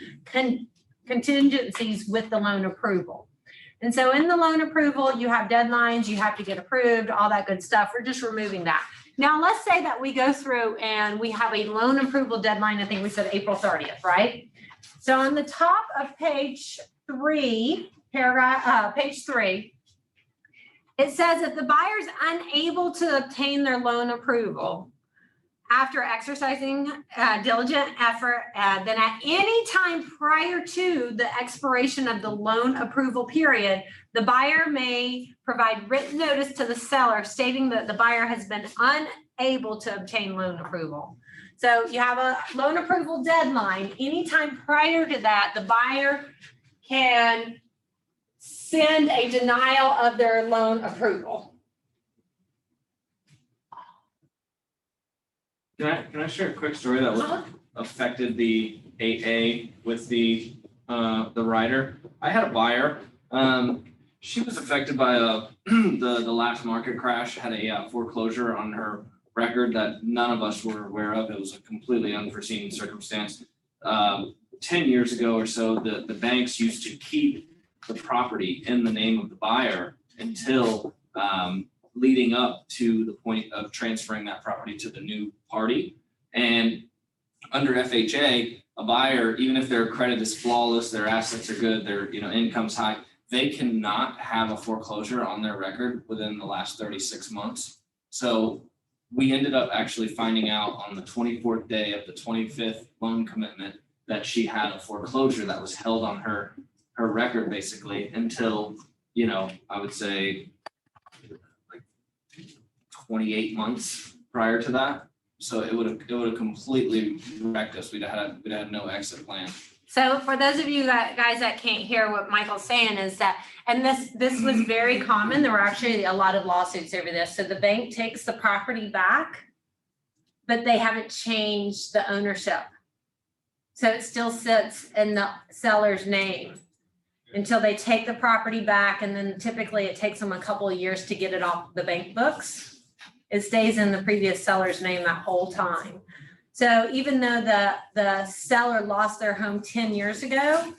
S1: contingencies with the loan approval. And so in the loan approval, you have deadlines, you have to get approved, all that good stuff. We're just removing that. Now, let's say that we go through and we have a loan approval deadline. I think we said April 30th, right? So on the top of page 3, page 3, it says if the buyer is unable to obtain their loan approval after exercising diligent effort, then at any time prior to the expiration of the loan approval period, the buyer may provide written notice to the seller stating that the buyer has been unable to obtain loan approval. So you have a loan approval deadline. Anytime prior to that, the buyer can send a denial of their loan approval.
S4: Can I share a quick story that affected the 8A with the rider? I had a buyer. She was affected by the last market crash, had a foreclosure on her record that none of us were aware of. It was a completely unforeseen circumstance. 10 years ago or so, the banks used to keep the property in the name of the buyer until leading up to the point of transferring that property to the new party. And under FHA, a buyer, even if their credit is flawless, their assets are good, their income's high, they cannot have a foreclosure on their record within the last 36 months. So we ended up actually finding out on the 24th day of the 25th loan commitment that she had a foreclosure that was held on her record basically until, I would say 28 months prior to that. So it would have completely wrecked us. We'd have had no exit plan.
S1: So for those of you guys that can't hear what Michael's saying is that, and this was very common, there were actually a lot of lawsuits over this. So the bank takes the property back, but they haven't changed the ownership. So it still sits in the seller's name until they take the property back, and then typically it takes them a couple of years to get it off the bank books. It stays in the previous seller's name that whole time. So even though the seller lost their home 10 years ago,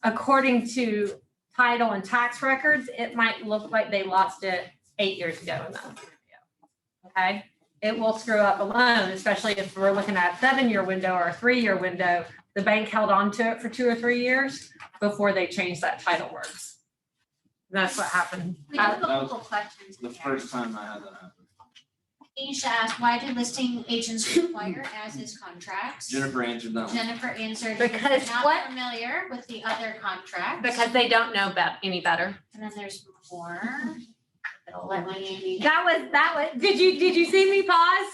S1: according to title and tax records, it might look like they lost it 8 years ago in that. Okay? It will screw up a loan, especially if we're looking at a 7-year window or a 3-year window. The bank held on to it for 2 or 3 years before they changed that title words. That's what happened.
S7: We have a
S4: That was
S7: couple questions.
S4: The first time I had that happen.
S7: Aisha asked, why do listing agents require as-is contracts?
S4: Jennifer answered that one.
S7: Jennifer answered,
S1: Because
S7: not
S1: what?
S7: familiar with the other contracts.
S1: Because they don't know any better.
S7: And then there's more. Let me-
S1: That was, did you see me pause?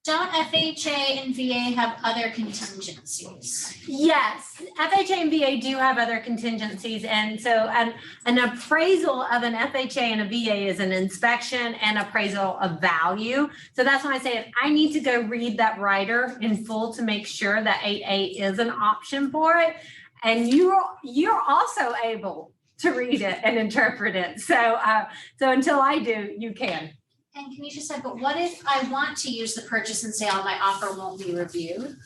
S7: Don't FHA and VA have other contingencies?
S1: Yes, FHA and VA do have other contingencies, and so an appraisal of an FHA and a VA is an inspection and appraisal of value. So that's why I say I need to go read that rider in full to make sure that 8A is an option for it. And you're also able to read it and interpret it. So until I do, you can.
S7: And Kanisha said, but what if I want to use the purchase and sale, my offer won't be reviewed?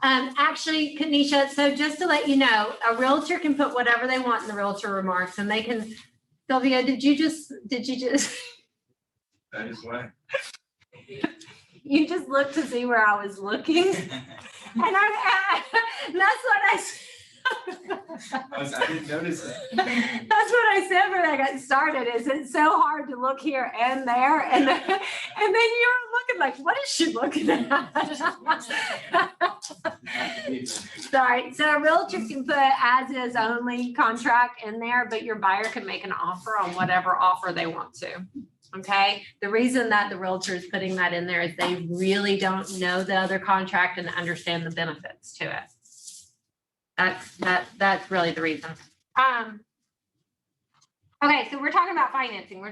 S1: Actually, Kanisha, so just to let you know, a realtor can put whatever they want in the realtor remarks, and they can, Sylvia, did you just?
S2: That is why.
S1: You just looked to see where I was looking, and that's what I said.
S2: I didn't notice it.
S1: That's what I said when I got started, is it's so hard to look here and there, and then you're looking like, what is she looking at? Sorry, so a realtor can put as is only contract in there, but your buyer can make an offer on whatever offer they want to. Okay, the reason that the realtor is putting that in there is they really don't know the other contract and understand the benefits to it. That's really the reason. Okay, so we're talking about financing.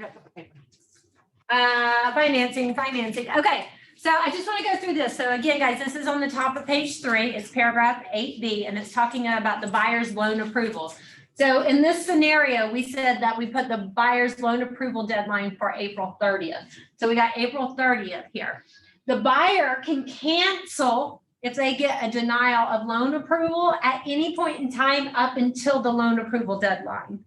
S1: Financing. Okay, so I just want to go through this. So again, guys, this is on the top of page 3. It's paragraph 8B, and it's talking about the buyer's loan approval. So in this scenario, we said that we put the buyer's loan approval deadline for April 30th. So we got April 30th here. The buyer can cancel if they get a denial of loan approval at any point in time up until the loan approval deadline.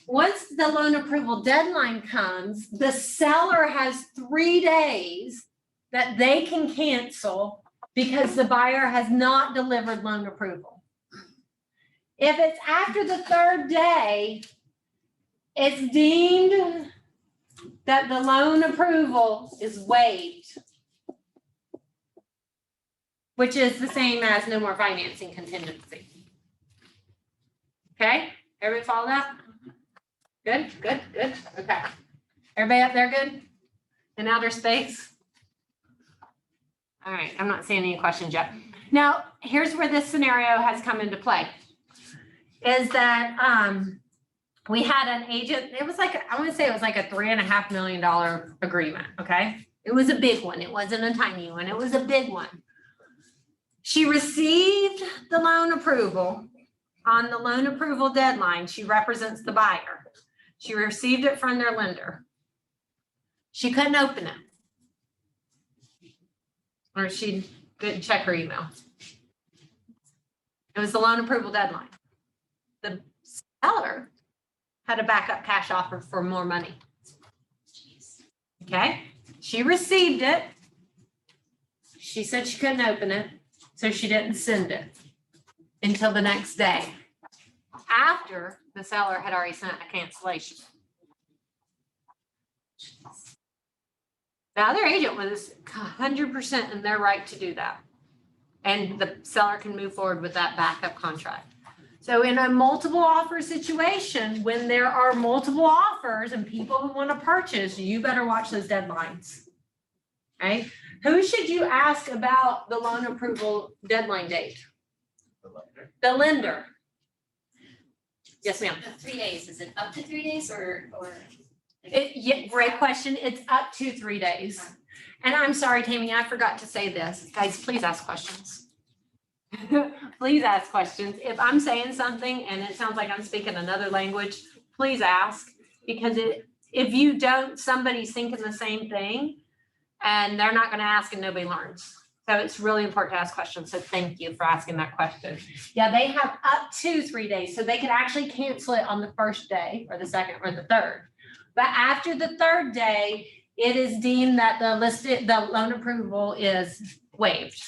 S1: Once the loan approval deadline comes, the seller has 3 days that they can cancel because the buyer has not delivered loan approval. If it's after the 3rd day, it's deemed that the loan approval is waived, which is the same as no more financing contingency. Okay, everybody follow that? Good. Okay. Everybody up there good? In outer space? All right, I'm not seeing any questions yet. Now, here's where this scenario has come into play. Is that we had an agent, it was like, I want to say it was like a $3.5 million agreement, okay? It was a big one. It wasn't a tiny one. It was a big one. She received the loan approval. On the loan approval deadline, she represents the buyer. She received it from their lender. She couldn't open it. Or she didn't check her email. It was the loan approval deadline. The seller had a backup cash offer for more money. Okay, she received it. She said she couldn't open it, so she didn't send it until the next day, after the seller had already sent a cancellation. The other agent was 100% in their right to do that. And the seller can move forward with that backup contract. So in a multiple offer situation, when there are multiple offers and people who want to purchase, you better watch those deadlines. Right? Who should you ask about the loan approval deadline date? The lender. Yes, ma'am.
S3: 3 days, is it up to 3 days or?
S1: Yeah, great question. It's up to 3 days. And I'm sorry, Tammy, I forgot to say this. Guys, please ask questions. Please ask questions. If I'm saying something and it sounds like I'm speaking another language, please ask. Because if you don't, somebody's thinking the same thing and they're not gonna ask and nobody learns. So it's really important to ask questions. So thank you for asking that question. Yeah, they have up to 3 days. So they can actually cancel it on the first day or the second or the third. But after the third day, it is deemed that the loan approval is waived.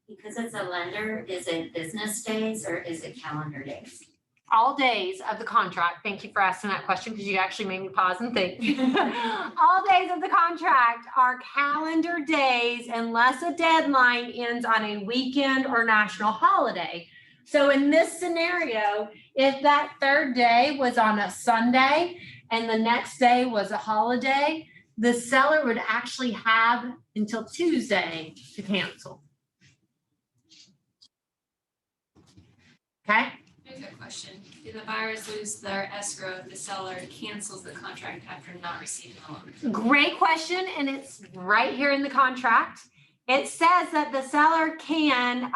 S3: Because it's a lender, is it business days or is it calendar days?
S1: All days of the contract, thank you for asking that question because you actually made me pause and think. All days of the contract are calendar days unless a deadline ends on a weekend or national holiday. So in this scenario, if that third day was on a Sunday and the next day was a holiday, the seller would actually have until Tuesday to cancel. Okay?
S5: I have a question. Do the buyers lose their escrow if the seller cancels the contract after not receiving the loan?
S1: Great question, and it's right here in the contract. It says that the seller can,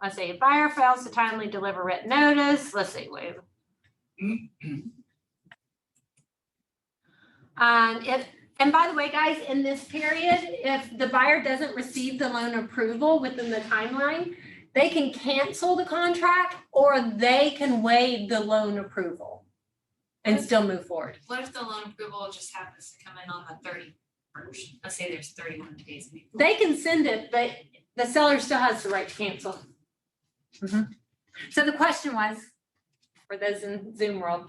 S1: let's say, if buyer fails to timely deliver written notice, let's see, wait. And by the way, guys, in this period, if the buyer doesn't receive the loan approval within the timeline, they can cancel the contract or they can waive the loan approval and still move forward.
S5: What if the loan approval just happens to come in on the 31st? Let's say there's 31 days.
S1: They can send it, but the seller still has the right to cancel. So the question was, for those in Zoom world,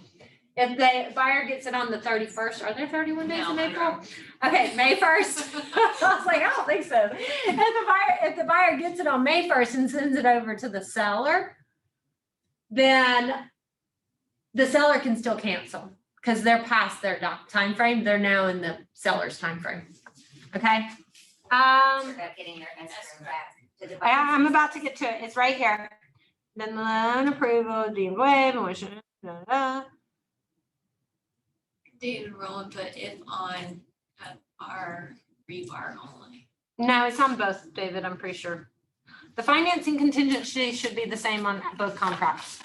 S1: if the buyer gets it on the 31st, are there 31 days in April? Okay, May 1st. I was like, I don't think so. If the buyer gets it on May 1st and sends it over to the seller, then the seller can still cancel because they're past their time frame. They're now in the seller's time frame. Okay.
S3: About getting their escrow back to the buyers.
S1: I'm about to get to it. It's right here. Then the loan approval deemed waived and which.
S5: Didn't roll, but if on our rebar only.
S1: No, it's on both, David, I'm pretty sure. The financing contingency should be the same on both contracts.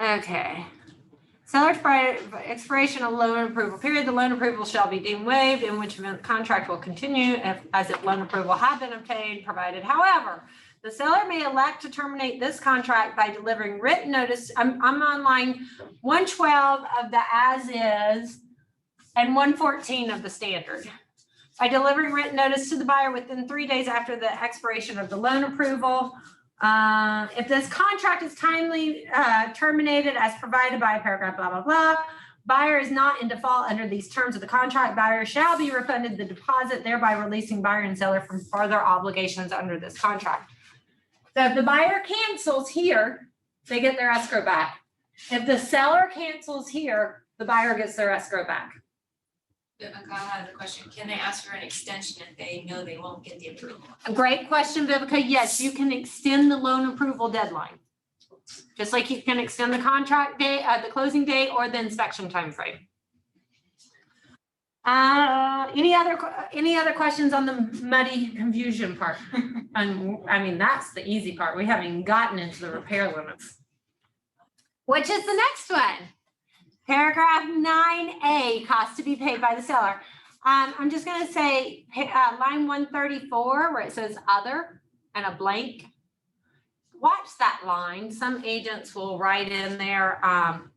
S1: Okay. Seller expiration of loan approval period, the loan approval shall be deemed waived, in which event the contract will continue as if loan approval had been obtained, provided, however, the seller may elect to terminate this contract by delivering written notice. I'm on line 112 of the as is and 114 of the standard. By delivering written notice to the buyer within 3 days after the expiration of the loan approval. If this contract is timely terminated as provided by paragraph blah, blah, blah, buyer is not in default under these terms of the contract, buyer shall be refunded the deposit, thereby releasing buyer and seller from further obligations under this contract. So if the buyer cancels here, they get their escrow back. If the seller cancels here, the buyer gets their escrow back.
S5: Vivica, I have a question. Can they ask for an extension if they know they won't get the approval?
S1: A great question, Vivica. Yes, you can extend the loan approval deadline. Just like you can extend the contract date, the closing date, or the inspection timeframe. Any other questions on the muddy confusion part? I mean, that's the easy part. We haven't even gotten into the repair limits. Which is the next one? Paragraph 9A, cost to be paid by the seller. I'm just gonna say line 134 where it says other and a blank. Watch that line. Some agents will write in there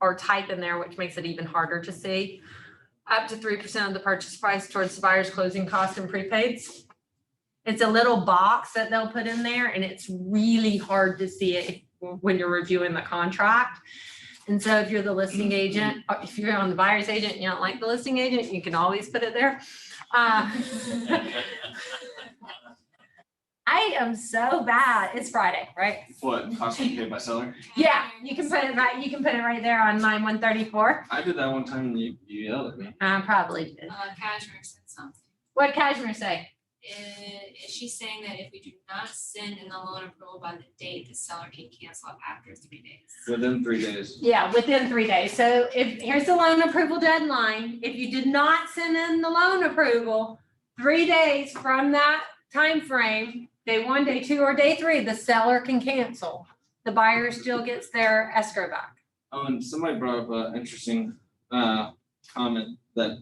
S1: or type in there, which makes it even harder to see. Up to 3% of the purchase price towards the buyer's closing costs and prepaids. It's a little box that they'll put in there and it's really hard to see it when you're reviewing the contract. And so if you're the listing agent, or if you're on the buyer's agent, and you don't like the listing agent, you can always put it there. I I am so bad. It's Friday, right?
S4: What, cost to be paid by seller?
S1: Yeah, you can put it right there on line 134.
S4: I did that one time and you yelled at me.
S1: Probably did.
S5: Cashmere said something.
S1: What Cashmere say?
S5: Is she saying that if we do not send in the loan approval by the date, the seller can cancel after 3 days?
S4: Within 3 days.
S1: Yeah, within 3 days. So here's the loan approval deadline. If you did not send in the loan approval, 3 days from that time frame, day 1, day 2, or day 3, the seller can cancel. The buyer still gets their escrow back.
S4: Oh, and somebody brought up an interesting comment that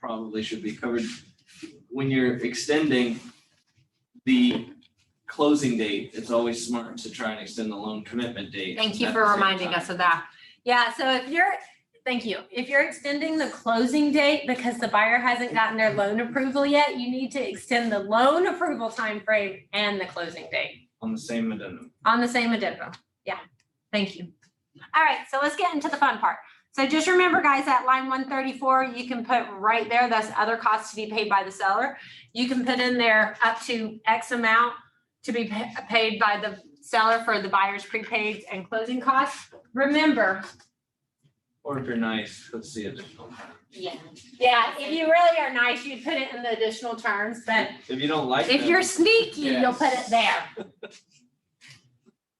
S4: probably should be covered. When you're extending the closing date, it's always smart to try and extend the loan commitment date.
S1: Thank you
S4: at
S1: for
S4: the same
S1: reminding
S4: time.
S1: us of that. Yeah, so thank you. If you're extending the closing date because the buyer hasn't gotten their loan approval yet, you need to extend the loan approval time frame and the closing date
S4: On the same addendum.
S1: on the same addendum. Yeah, thank you. All right, so let's get into the fun part. So just remember, guys, at line 134, you can put right there, that's other costs to be paid by the seller. You can put in there up to X amount to be paid by the seller for the buyer's prepaid and closing costs. Remember,
S4: Or if you're nice, let's see additional.
S3: Yeah.
S1: yeah, if you really are nice, you'd put it in the additional terms, but
S4: If you don't like
S1: if
S4: them,
S1: you're sneaky, you'll
S2: Yes.
S1: put it there.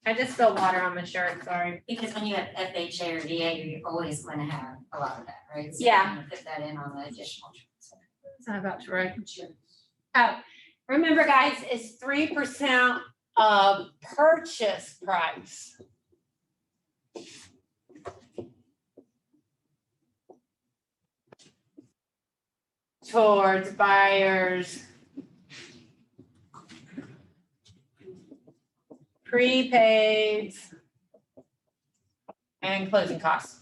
S1: I just spilled water on my shirt, sorry.
S3: Because when you have FHA or VA, you're always gonna have a lot of that, right? So
S1: Yeah.
S3: you're gonna put that in on the additional.
S1: It's not about to write. Oh, remember, guys, it's 3% of purchase price. Towards buyers. Prepaids. And closing costs.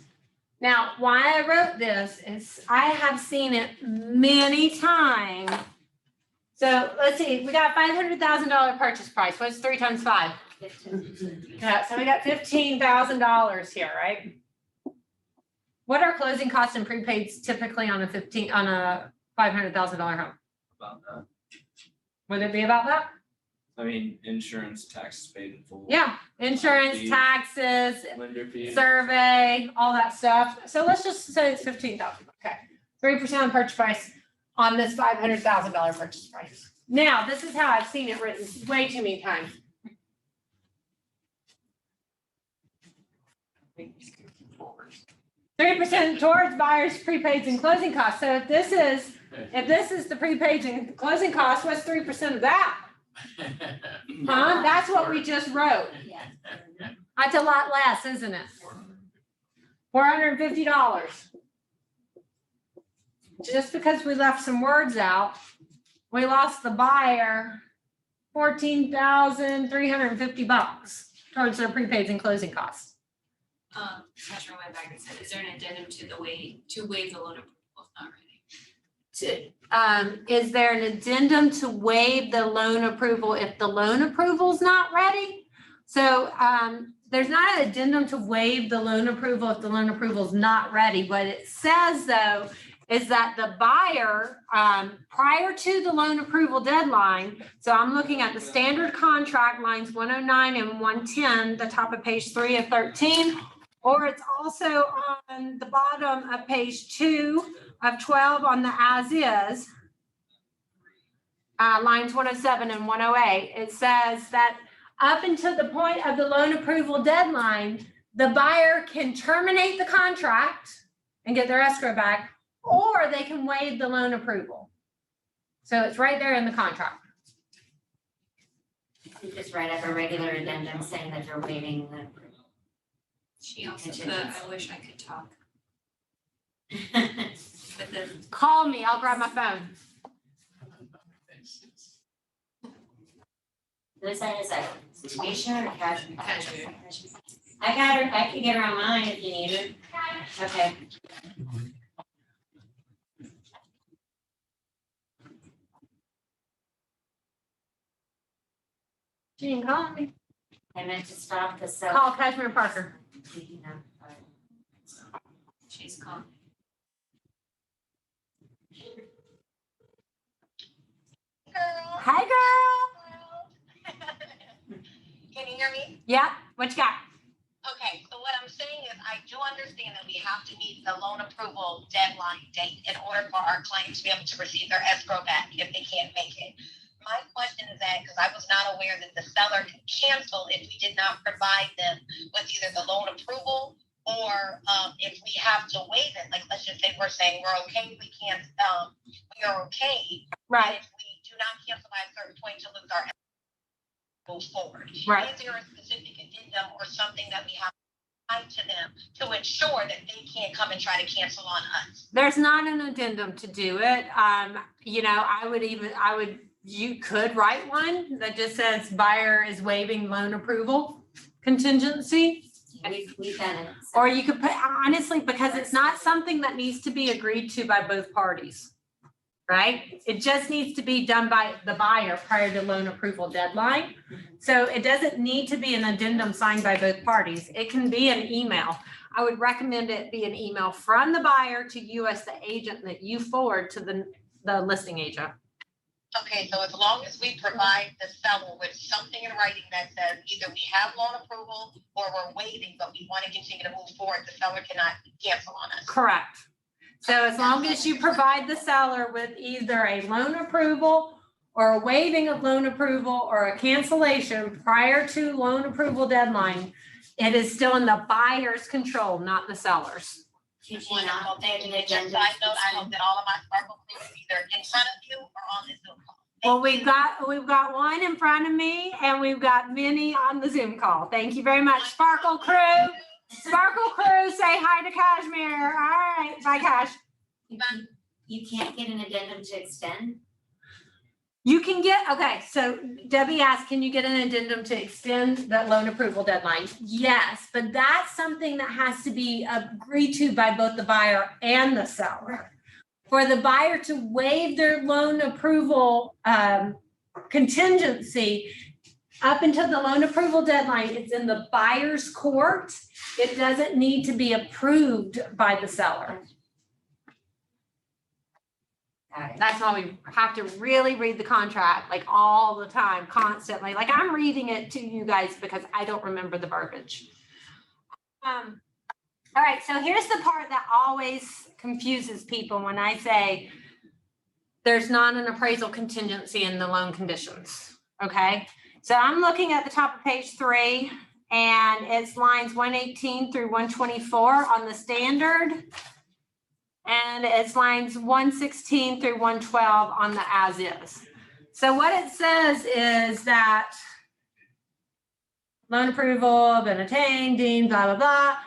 S1: Now, why I wrote this is I have seen it many times. So let's see, we got $500,000 purchase price. What's 3 times 5? Yeah, so we got $15,000 here, right? What are closing costs and prepaids typically on a $500,000 home?
S4: about that.
S1: Would it be about that?
S4: I mean, insurance, taxes paid in full.
S1: Yeah, insurance,
S4: Fees.
S1: taxes,
S4: Lender fees.
S1: survey, all that stuff. So let's just say it's 15,000, okay. 3% of purchase price on this $500,000 purchase price. Now, this is how I've seen it written way too many times. Three percent towards buyers' prepaids and closing costs. So if this is the prepaids and closing costs, what's 3% of that? Huh? That's what we just wrote.
S3: Yeah.
S1: That's a lot less, isn't it? $450. Just because we left some words out, we lost the buyer $14,350 towards their prepaids and closing costs.
S5: Cashmere went back and said, is there an addendum to waive the loan approval if not ready?
S1: Is there an addendum to waive the loan approval if the loan approval's not ready? So there's not an addendum to waive the loan approval if the loan approval's not ready. What it says though is that the buyer, prior to the loan approval deadline, so I'm looking at the standard contract lines 109 and 110, the top of page 3 of 13, or it's also on the bottom of page 2 of 12 on the as-is, lines 107 and 108. It says that up until the point of the loan approval deadline, the buyer can terminate the contract and get their escrow back, or they can waive the loan approval. So it's right there in the contract.
S3: You just write up a regular addendum saying that you're waiving the.
S5: She also put, I wish I could talk. But the
S1: Call me, I'll grab my phone.
S3: Whose side is that? Misha or Cashmere?
S5: Cashmere.
S3: I got her, I can get her on mine if you need her. Okay.
S1: She didn't call me.
S3: I meant to stop the cell.
S1: Call Cashmere Parker.
S5: she's calling.
S1: Hi, girl.
S8: hear me?
S1: Yeah, what you got?
S8: Okay, so what I'm saying is I do understand that we have to meet the loan approval deadline date in order for our clients to be able to receive their escrow back if they can't make it. My question is that, because I was not aware that the seller can cancel if we did not provide them with either the loan approval or if we have to waive it, like let's just say we're saying we're okay, we can't, we are okay.
S1: Right,
S8: If we do not cancel by a certain point to lose our move forward.
S1: right.
S8: Is there a specific addendum or something that we have to provide to them to ensure that they can't come and try to cancel on us?
S1: There's not an addendum to do it. You know, you could write one that just says buyer is waiving loan approval contingency.
S3: We've done it.
S1: Or you could put, honestly, because it's not something that needs to be agreed to by both parties, right? It just needs to be done by the buyer prior to loan approval deadline. So it doesn't need to be an addendum signed by both parties. It can be an email. I would recommend it be an email from the buyer to you as the agent that you forward to the listing agent.
S8: Okay, so as long as we provide the seller with something in writing that says either we have loan approval or we're waiting, but we want to continue to move forward, the seller cannot cancel on us.
S1: Correct. So as long as you provide the seller with either a loan approval or a waiving of loan approval or a cancellation prior to loan approval deadline, it is still in the buyer's control, not the seller's.
S3: Could you
S8: Wonderful,
S3: not
S8: thank
S3: put
S8: you.
S3: an
S8: And just
S3: addendum?
S8: side note, I hope that all of my sparkle things are either in front of you or on this Zoom call.
S1: Well, we've got one in front of me and we've got many on the Zoom call. Thank you very much, Sparkle Crew. Sparkle Crew, say hi to Cashmere. All right, bye, Cash.
S3: You can't get an addendum to extend?
S1: You can get, okay, so Debbie asked, can you get an addendum to extend that loan approval deadline? Yes, but that's something that has to be agreed to by both the buyer and the seller. For the buyer to waive their loan approval contingency up until the loan approval deadline, it's in the buyer's court. It doesn't need to be approved by the seller.
S3: Got it.
S1: That's why we have to really read the contract like all the time, constantly. Like I'm reading it to you guys because I don't remember the verbiage. All right, so here's the part that always confuses people when I say there's not an appraisal contingency in the loan conditions, okay? So I'm looking at the top of page 3 and it's lines 118 through 124 on the standard. And it's lines 116 through 112 on the as is. So what it says is that loan approval been attained, deemed, blah, blah, blah.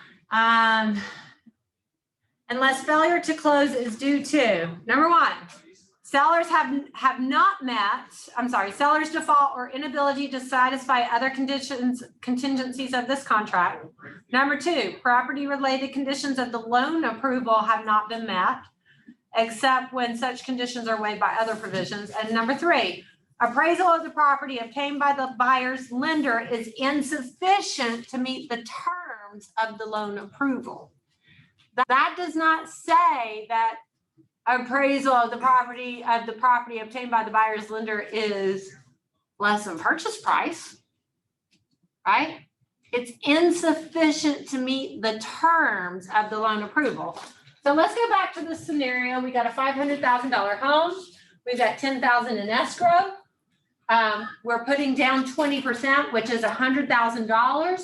S1: Unless failure to close is due to, number 1, sellers have not met, seller's default or inability to satisfy other contingencies of this contract. Number 2, property-related conditions of the loan approval have not been met, except when such conditions are waived by other provisions. And number 3, appraisal of the property obtained by the buyer's lender is insufficient to meet the terms of the loan approval. That does not say that appraisal of the property obtained by the buyer's lender is less than purchase price, right? It's insufficient to meet the terms of the loan approval. So let's go back to the scenario. We got a $500,000 home. We've got $10,000 in escrow. We're putting down 20%, which is $100,000.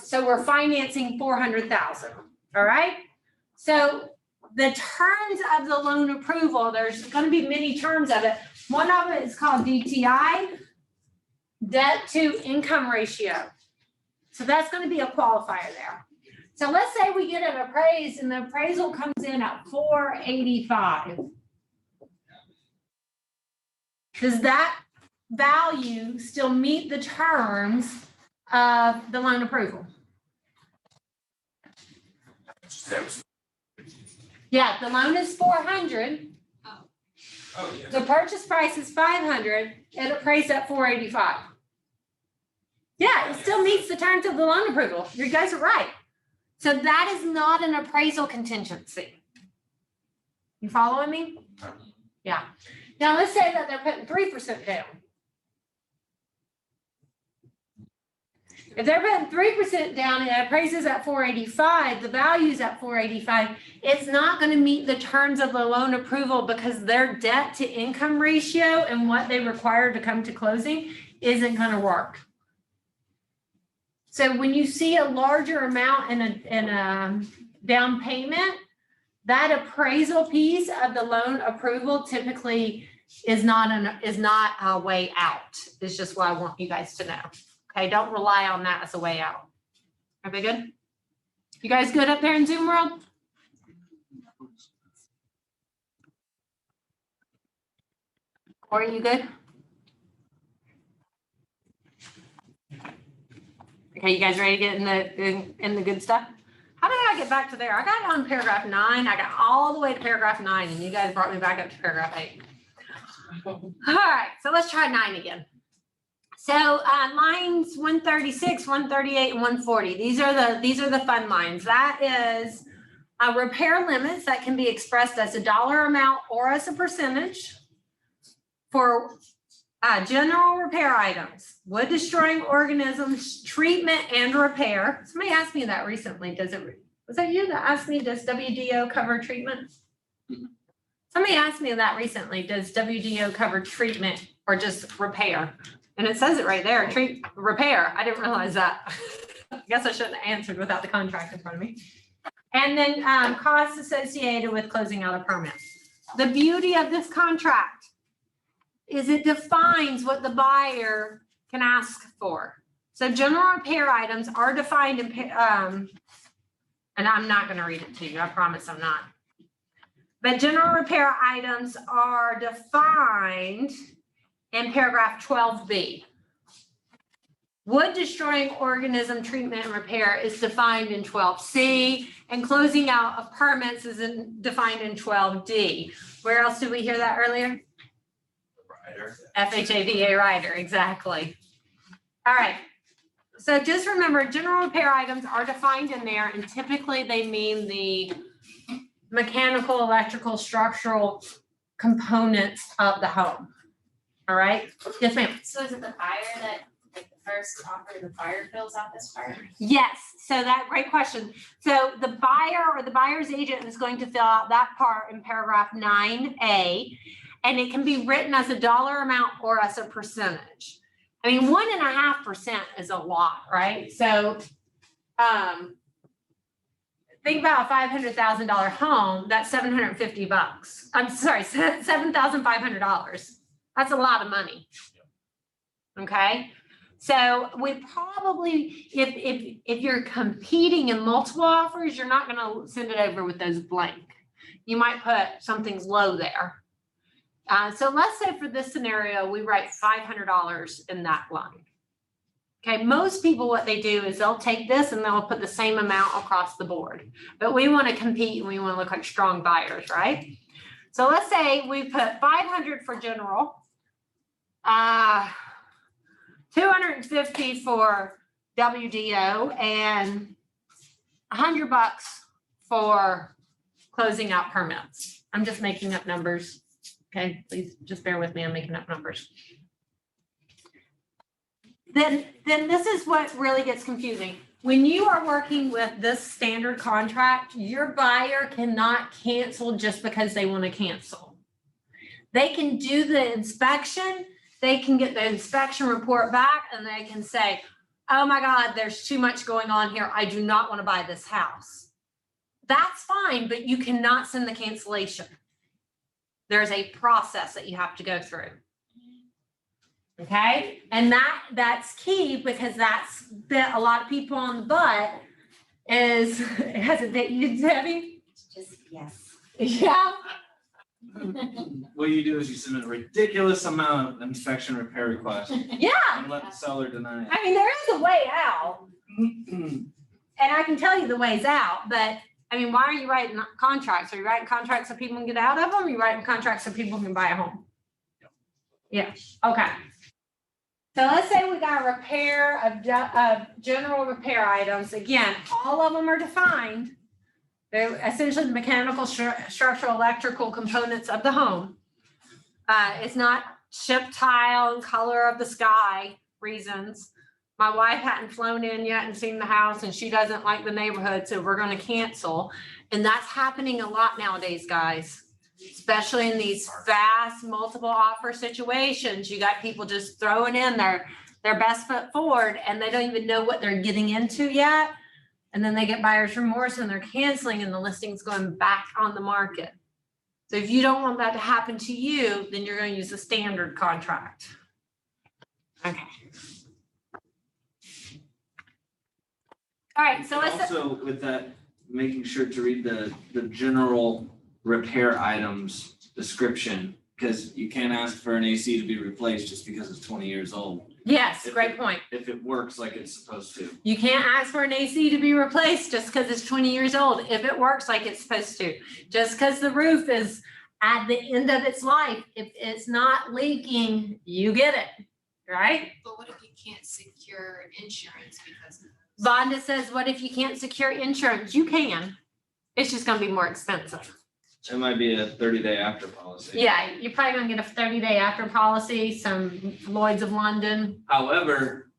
S1: So we're financing $400,000. All right. So the terms of the loan approval, there's going to be many terms of it. One of it is called DTI, debt to income ratio. So that's going to be a qualifier there. So let's say we get it appraised and the appraisal comes in at 485. Does that value still meet the terms of the loan approval? Yeah, the loan is 400.
S2: Oh, yeah.
S1: The purchase price is 500. It appraised at 485. Yeah, it still meets the terms of the loan approval. You guys are right. So that is not an appraisal contingency. You following me? Yeah. Now let's say that they're putting 3% down. If they're putting 3% down and it appraises at 485, the value's at 485, it's not gonna meet the terms of the loan approval because their debt to income ratio and what they require to come to closing isn't gonna work. So when you see a larger amount in a down payment, that appraisal piece of the loan approval typically is not a way out. It's just what I want you guys to know. Okay, don't rely on that as a way out. Are they good? You guys good up there in Zoom world? Corey, you good? Okay, you guys ready to get in the good stuff? How did I get back to there? I got on paragraph 9. I got all the way to paragraph 9 and you guys brought me back up to paragraph 8. All right, so let's try 9 again. So lines 136, 138, and 140. These are the fun lines. That is repair limits that can be expressed as a dollar amount or as a percentage for general repair items, wood destroying organisms, treatment and repair. Somebody asked me that recently. Was that you that asked me, does WDO cover treatment? Somebody asked me that recently. Does WDO cover treatment or just repair? And it says it right there, repair. I didn't realize that. I guess I shouldn't have answered without the contract in front of me. And then costs associated with closing out a permit. The beauty of this contract is it defines what the buyer can ask for. So general repair items are defined in, and I'm not going to read it to you. I promise I'm not. But general repair items are defined in paragraph 12B. Wood destroying organism treatment and repair is defined in 12C, and closing out of permits is defined in 12D. Where else did we hear that earlier?
S2: Rider.
S1: FHAVA rider, exactly. All right. So just remember, general repair items are defined in there, and typically they mean the mechanical, electrical, structural components of the home. All right. Yes, ma'am.
S5: So is it the buyer that, like the first offer, the buyer fills out this part?
S1: Yes. So that great question. So the buyer or the buyer's agent is going to fill out that part in paragraph 9A, and it can be written as a dollar amount or as a percentage. I mean, 1.5% is a lot, right? So think about a $500,000 home, that's $750. I'm sorry, $7,500. That's a lot of money. Okay, so we probably, if you're competing in multiple offers, you're not going to send it over with those blank. You might put something's low there. So let's say for this scenario, we write $500 in that line. Okay, most people, what they do is they'll take this and they'll put the same amount across the board. But we want to compete and we want to look like strong buyers, right? So let's say we put 500 for general, 250 for WDO, and $100 for closing out permits. I'm just making up numbers. Okay, please just bear with me. I'm making up numbers. Then this is what really gets confusing. When you are working with this standard contract, your buyer cannot cancel just because they want to cancel. They can do the inspection, they can get the inspection report back, and they can say, oh my God, there's too much going on here. I do not want to buy this house. That's fine, but you cannot send the cancellation. There's a process that you have to go through. Okay, and that's key because that's bit a lot of people on the butt is, has it bit you, Debbie?
S3: Just, yes.
S1: Yeah.
S4: What you do is you submit a ridiculous amount of inspection repair requests
S1: Yeah.
S4: and let the seller deny it.
S1: I mean, there is a way out, and I can tell you the ways out, but I mean, why are you writing contracts? Are you writing contracts so people can get out of them? Or are you writing contracts so people can buy a home? Yeah, okay. So let's say we got a repair of general repair items. Again, all of them are defined. They're essentially the mechanical, structural, electrical components of the home. It's not chip tile and color of the sky reasons. my wife hadn't flown in yet and seen the house and she doesn't like the neighborhood, so we're gonna cancel. And that's happening a lot nowadays, guys. Especially in these fast multiple offer situations, you got people just throwing in their best foot forward and they don't even know what they're getting into yet. And then they get buyer's remorse and they're canceling and the listing's going back on the market. So if you don't want that to happen to you, then you're gonna use the standard contract. Okay. All right, so let's.
S4: Also with that, making sure to read the general repair items description, because you can't ask for an AC to be replaced just because it's 20 years old.
S1: Yes, great point.
S4: If it works like it's supposed to.
S1: You can't ask for an AC to be replaced just because it's 20 years old, if it works like it's supposed to. Just because the roof is at the end of its life, if it's not leaking, you get it, right?
S5: But what if you can't secure insurance because of this?
S1: Vonda says, what if you can't secure insurance? You can. It's just gonna be more expensive.
S4: It might be a 30-day after policy.
S1: Yeah, you're probably gonna get a 30-day after policy, some Lloyd's of London.
S4: However,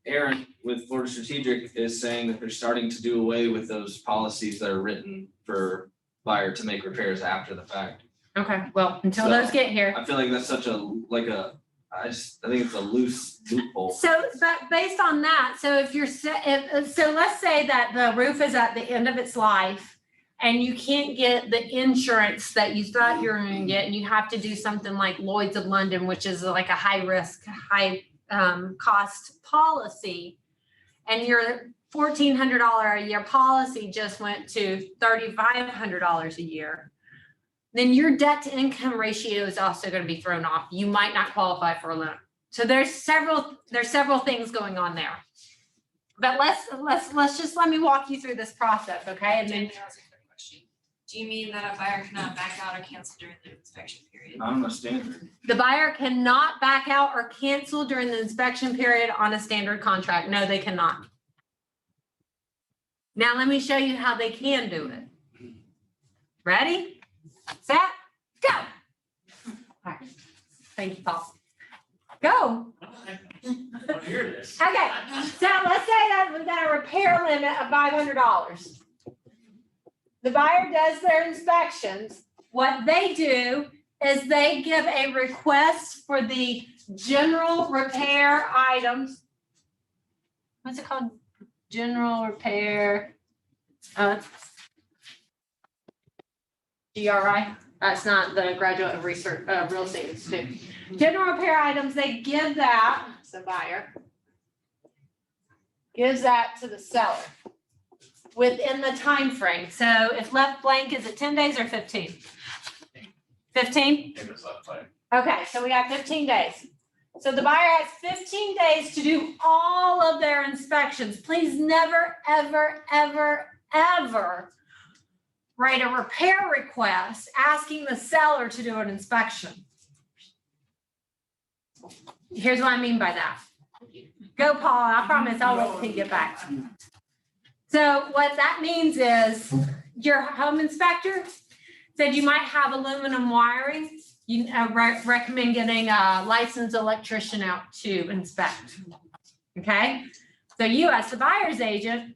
S4: Aaron with Florida Strategic is saying that they're starting to do away with those policies that are written for buyer to make repairs after the fact.
S1: Okay, well, until
S4: So-
S1: those get here.
S4: I feel like that's such I think it's a loose loophole.
S1: So, but based on that, so if you're, so let's say that the roof is at the end of its life and you can't get the insurance that you thought you were gonna get, and you have to do something like Lloyd's of London, which is like a high risk, high cost policy. And your $1,400 a year policy just went to $3,500 a year. Then your debt to income ratio is also going to be thrown off. You might not qualify for a loan. So there's several things going on there. But let's just let me walk you through this process, okay? And then
S5: Jamie, that was a quick question. Do you mean that a buyer cannot back out or cancel during the inspection period?
S4: Not on a standard.
S1: the buyer cannot back out or cancel during the inspection period on a standard contract. No, they cannot. Now let me show you how they can do it. Ready? Set, go. All right. Thank you, Paul. Go.
S2: I want to hear this.
S1: Okay, so let's say that we got a repair limit of $500. The buyer does their inspections. What they do is they give a request for the general repair items. What's it called? General repair. GRI. That's not the Graduate of Research, Real Estate Institute. General repair items, they give that, the buyer gives that to the seller within the time frame. So if left blank, is it 10 days or 15? 15?
S2: It was left like.
S1: Okay, so we got 15 days. So the buyer has 15 days to do all of their inspections. Please never, ever, ever, ever write a repair request asking the seller to do an inspection. Here's what I mean by that. Go, Paul, I promise I'll wait till you get back. So what that means is your home inspector said you might have aluminum wiring. You recommend getting a licensed electrician out to inspect. Okay? So you as the buyer's agent,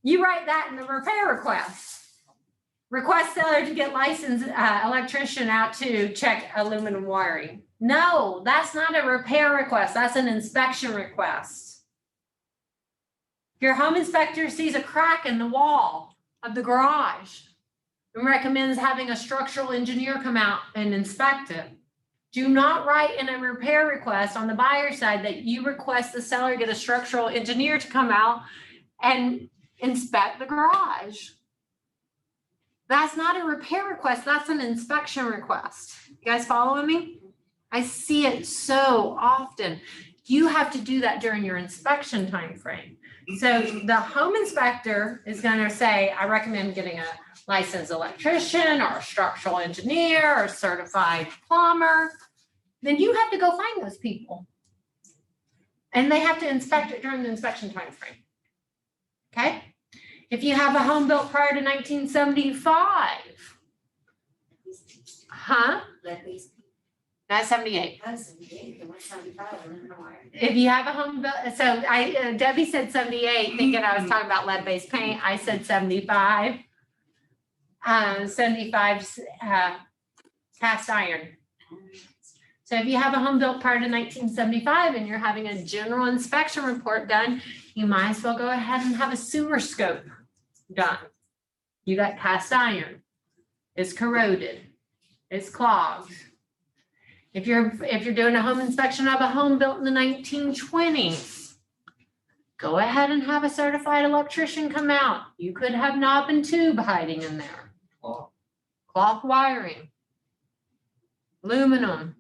S1: you write that in the repair request. Request seller to get licensed electrician out to check aluminum wiring. No, that's not a repair request. That's an inspection request. Your home inspector sees a crack in the wall of the garage and recommends having a structural engineer come out and inspect it. Do not write in a repair request on the buyer side that you request the seller get a structural engineer to come out and inspect the garage. That's not a repair request, that's an inspection request. You guys following me? I see it so often. You have to do that during your inspection time frame. So the home inspector is gonna say, I recommend getting a licensed electrician or a structural engineer or a certified plumber. Then you have to go find those people. And they have to inspect it during the inspection time frame. Okay? If you have a home built prior to 1975, Not 78.
S3: That's 78, the 175, I don't know why.
S1: If you have a home built, so Debbie said 78, thinking I was talking about lead-based paint. I said 75. 75 cast iron. So if you have a home built prior to 1975 and you're having a general inspection report done, you might as well go ahead and have a sewer scope done. You got cast iron. It's corroded. It's clogged. If you're doing a home inspection of a home built in the 1920s, go ahead and have a certified electrician come out. You could have knob and tube hiding in there. Cloth wiring. Aluminum.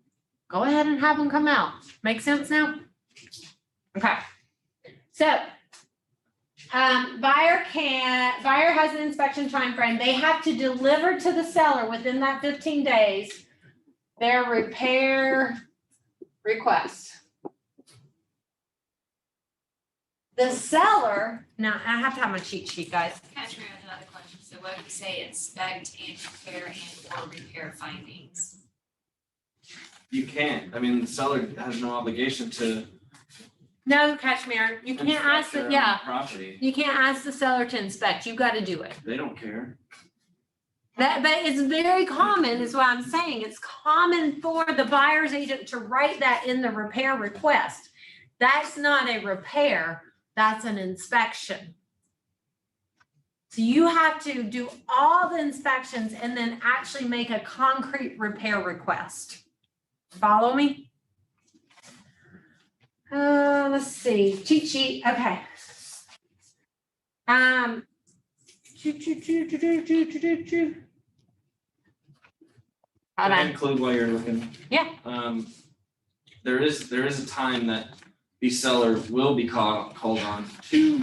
S1: Go ahead and have them come out. Make sense now? Okay. So buyer has an inspection time frame. They have to deliver to the seller within that 15 days their repair request. The seller, now I have to have my cheat sheet, guys.
S5: Catch me with another question. So what if we say inspect and prepare and or repair findings?
S4: You can't, I mean, the seller has no obligation to.
S1: No, Kashmir, you can't ask the,
S4: inspect their own
S1: yeah,
S4: property,
S1: you can't ask the seller to inspect. You got to do it.
S4: they don't care.
S1: But it's very common, is what I'm saying. It's common for the buyer's agent to write that in the repair request. That's not a repair, that's an inspection. So you have to do all the inspections and then actually make a concrete repair request. Follow me? Let's see, cheat sheet, okay. Hold
S4: Can I
S1: on.
S4: include while you're looking?
S1: Yeah.
S4: There is a time that the seller will be called on to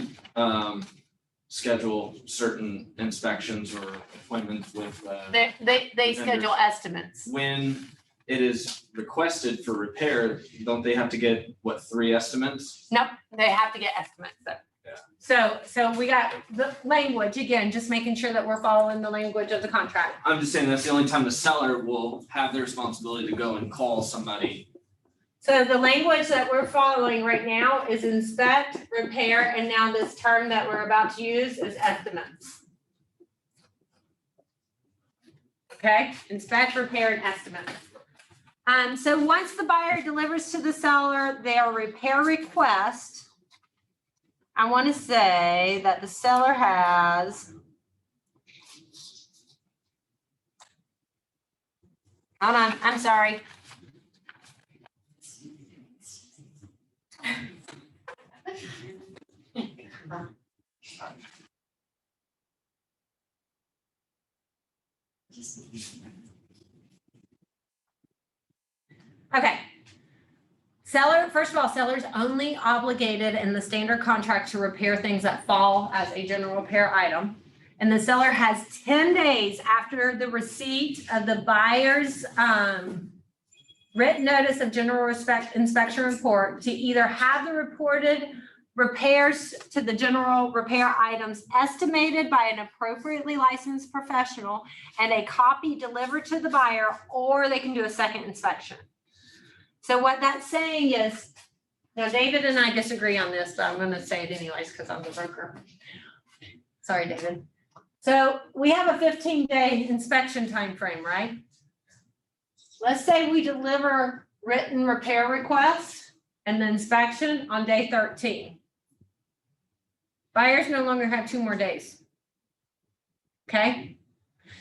S4: schedule certain inspections or appointments with
S1: They schedule estimates.
S4: when it is requested for repair, don't they have to get, what, 3 estimates?
S1: Nope, they have to get estimates though.
S4: Yeah.
S1: So we got the language, again, just making sure that we're following the language of the contract.
S4: I'm just saying that's the only time the seller will have the responsibility to go and call somebody.
S1: So the language that we're following right now is inspect, repair, and now this term that we're about to use is estimates. Okay, inspect, repair, and estimate. So once the buyer delivers to the seller their repair request, I want to say that the seller has, hold on, I'm sorry. Okay. Seller, first of all, seller's only obligated in the standard contract to repair things that fall as a general repair item. And the seller has 10 days after the receipt of the buyer's written notice of general inspection report to either have the reported repairs to the general repair items estimated by an appropriately licensed professional and a copy delivered to the buyer, or they can do a second inspection. So what that's saying is, now David and I disagree on this, but I'm going to say it anyways because I'm the broker. Sorry, David. So we have a 15-day inspection time frame, right? Let's say we deliver written repair request and the inspection on day 13. Buyers no longer have 2 more days. Okay?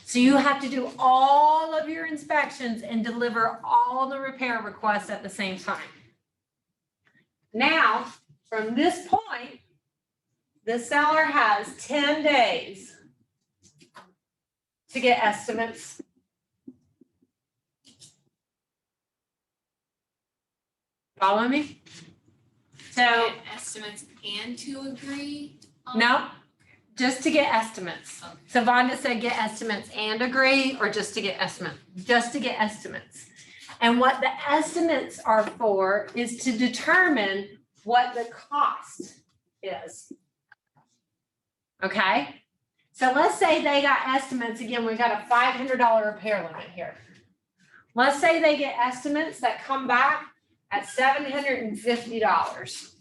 S1: So you have to do all of your inspections and deliver all the repair requests at the same time. Now, from this point, the seller has 10 days to get estimates. Follow me? So,
S5: Get estimates and to agree on?
S1: no, just to get estimates.
S5: Okay.
S1: So Vonda said get estimates and agree, or just to get estimates? Just to get estimates. And what the estimates are for is to determine what the cost is. Okay? So let's say they got estimates, again, we got a $500 repair limit here. Let's say they get estimates that come back at $750.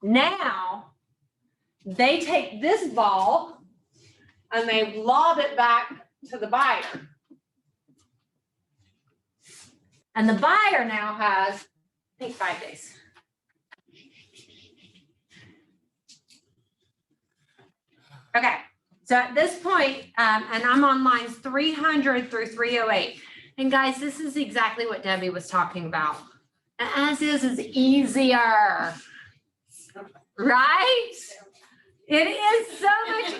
S1: Now, they take this ball and they lob it back to the buyer. And the buyer now has, I think, 5 days. Okay, so at this point, and I'm on lines 300 through 308. And guys, this is exactly what Debbie was talking about. As is easier, right? It is so much,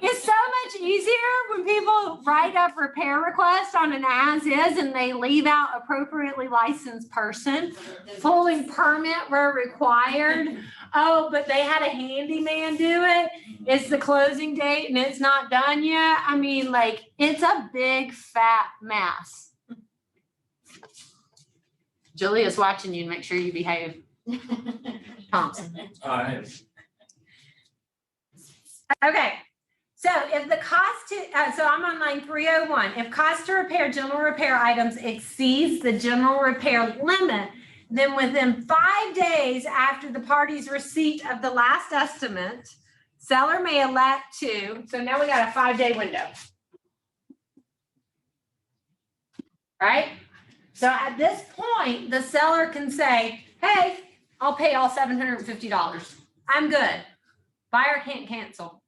S1: it's so much easier when people write up repair requests on an as is and they leave out appropriately licensed person, pulling permit where required. Oh, but they had a handyman do it. It's the closing date and it's not done yet. I mean, like, it's a big fat mess. Julia's watching you to make sure you behave. Thompson. Okay, so if the cost to, so I'm on line 301. If cost to repair general repair items exceeds the general repair limit, then within 5 days after the party's receipt of the last estimate, seller may elect to, so now we got a 5-day window. Right? So at this point, the seller can say, hey, I'll pay all $750. I'm good. Buyer can't cancel.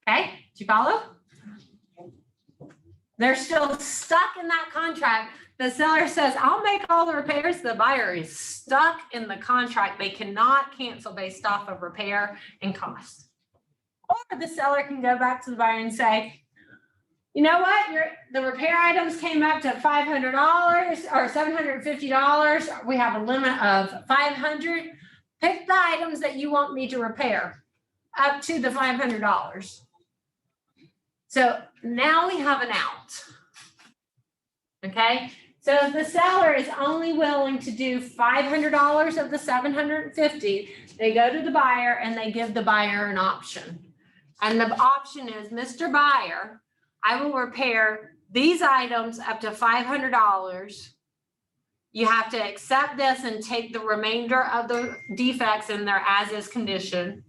S1: Okay, did you follow? They're still stuck in that contract. The seller says, I'll make all the repairs. The buyer is stuck in the contract. They cannot cancel based off of repair and cost. Or the seller can go back to the buyer and say, you know what, the repair items came up to $500 or $750. We have a limit of $500. Pick the items that you want me to repair up to the $500. So now we have an out. Okay, so if the seller is only willing to do $500 of the $750, they go to the buyer and they give the buyer an option. And the option is, Mr. Buyer, I will repair these items up to $500. You have to accept this and take the remainder of the defects in their as-is condition.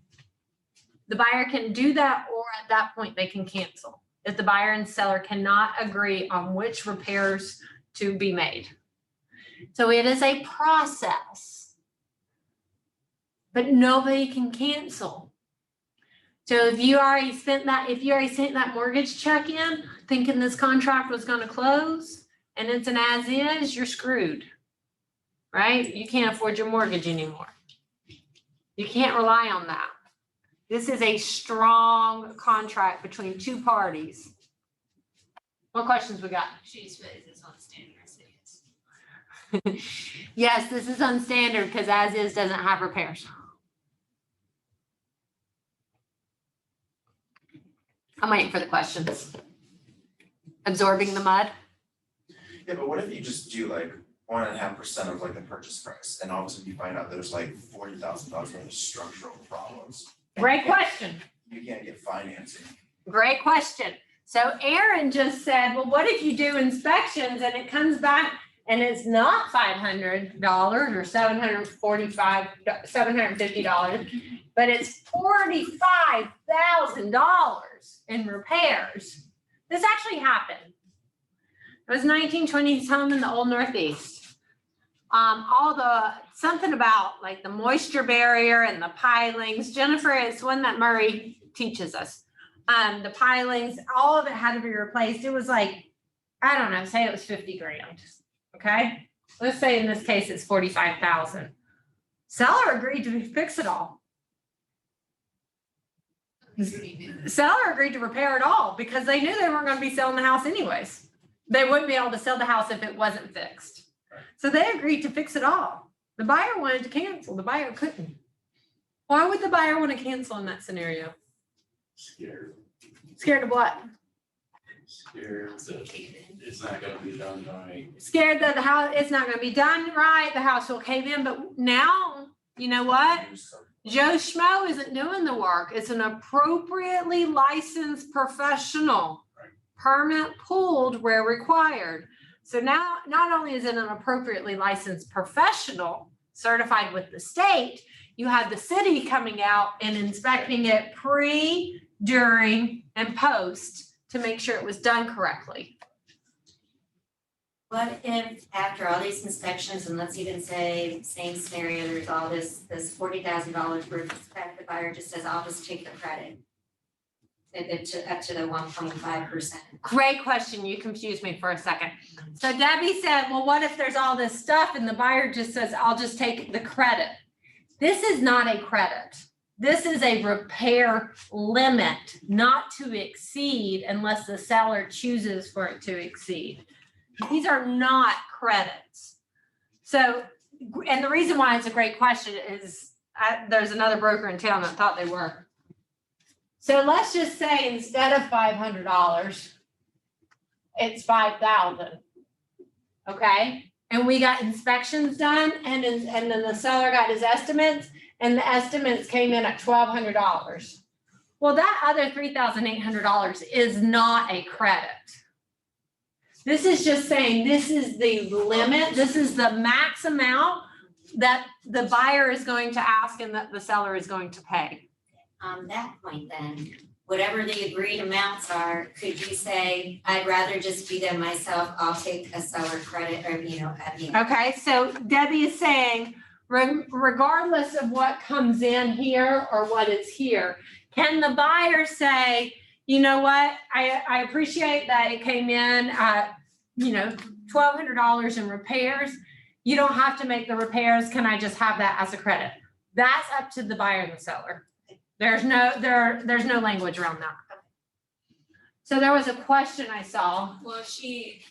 S1: The buyer can do that, or at that point they can cancel if the buyer and seller cannot agree on which repairs to be made. So it is a process, but nobody can cancel. So if you already sent that mortgage check in thinking this contract was going to close and it's an as is, you're screwed, right? You can't afford your mortgage anymore. You can't rely on that. This is a strong contract between two parties. What questions we got?
S5: She just realized it's on standard. I said yes.
S1: Yes, this is on standard because as is doesn't have repairs. I'm waiting for the questions. Absorbing the mud.
S9: Yeah, but what if you just do like 1.5% of like the purchase price, and all of a sudden you find out there's like $40,000 worth of structural problems?
S1: Great question.
S9: You can't get financing.
S1: Great question. So Aaron just said, well, what if you do inspections and it comes back and it's not $500 or $750, but it's $45,000 in repairs. This actually happened. It was 1920s home in the old Northeast. Something about like the moisture barrier and the pilings. Jennifer, it's one that Murray teaches us. The pilings, all of it had to be replaced. It was like, I don't know, say it was 50 grand. Okay. Let's say in this case, it's 45,000. Seller agreed to fix it all. Seller agreed to repair it all because they knew they weren't going to be selling the house anyways. They wouldn't be able to sell the house if it wasn't fixed. So they agreed to fix it all. The buyer wanted to cancel. The buyer couldn't. Why would the buyer want to cancel in that scenario?
S2: Scared.
S1: Scared of what?
S2: Scared that it's not gonna be done right.
S1: Scared that the house, it's not going to be done right. The house will cave in. But now, you know what? Joe Schmo isn't doing the work. It's an appropriately licensed professional permit pulled where required. So now, not only is it an appropriately licensed professional certified with the state, you have the city coming out and inspecting it pre, during, and post to make sure it was done correctly.
S3: What if after all these inspections, and let's even say, same scenario, there's all this $40,000 worth of spec, the buyer just says, I'll just take the credit. Up to the 1.5%.
S1: Great question. You confused me for a second. So Debbie said, well, what if there's all this stuff and the buyer just says, I'll just take the credit? This is not a credit. This is a repair limit, not to exceed unless the seller chooses for it to exceed. These are not credits. So, and the reason why it's a great question is there's another broker in town that thought they were. So let's just say instead of $500, it's $5,000. Okay, and we got inspections done, and then the seller got his estimates, and the estimates came in at $1,200. Well, that other $3,800 is not a credit. This is just saying this is the limit. This is the max amount that the buyer is going to ask and that the seller is going to pay.
S3: On that point then, whatever the agreed amounts are, could you say, I'd rather just do them myself, I'll take a seller credit or,
S1: Okay, so Debbie is saying, regardless of what comes in here or what is here, can the buyer say, you know what, I appreciate that it came in at, $1,200 in repairs. You don't have to make the repairs. Can I just have that as a credit? That's up to the buyer and the seller. There's no language around that. So there was a question I saw.
S5: Well, she,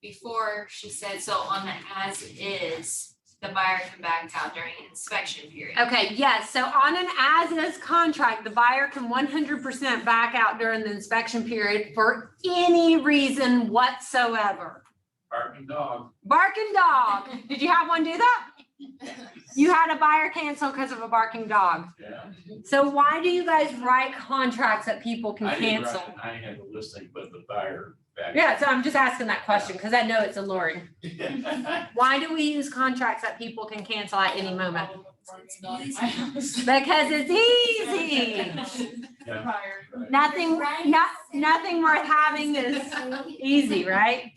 S5: before she said, so on the as is, the buyer can back out during inspection period.
S1: Okay, yes, so on an as-is contract, the buyer can 100% back out during the inspection period for any reason whatsoever.
S2: Barking dog.
S1: Barking dog. Did you have one do that? You had a buyer cancel because of a barking dog.
S2: Yeah.
S1: So why do you guys write contracts that people can
S2: I didn't
S1: cancel?
S2: write- I had the listing, but the buyer back.
S1: Yeah, so I'm just asking that question because I know it's alluring. Why do we use contracts that people can cancel at any moment? Because it's easy.
S2: Yeah.
S1: Nothing worth having is easy, right?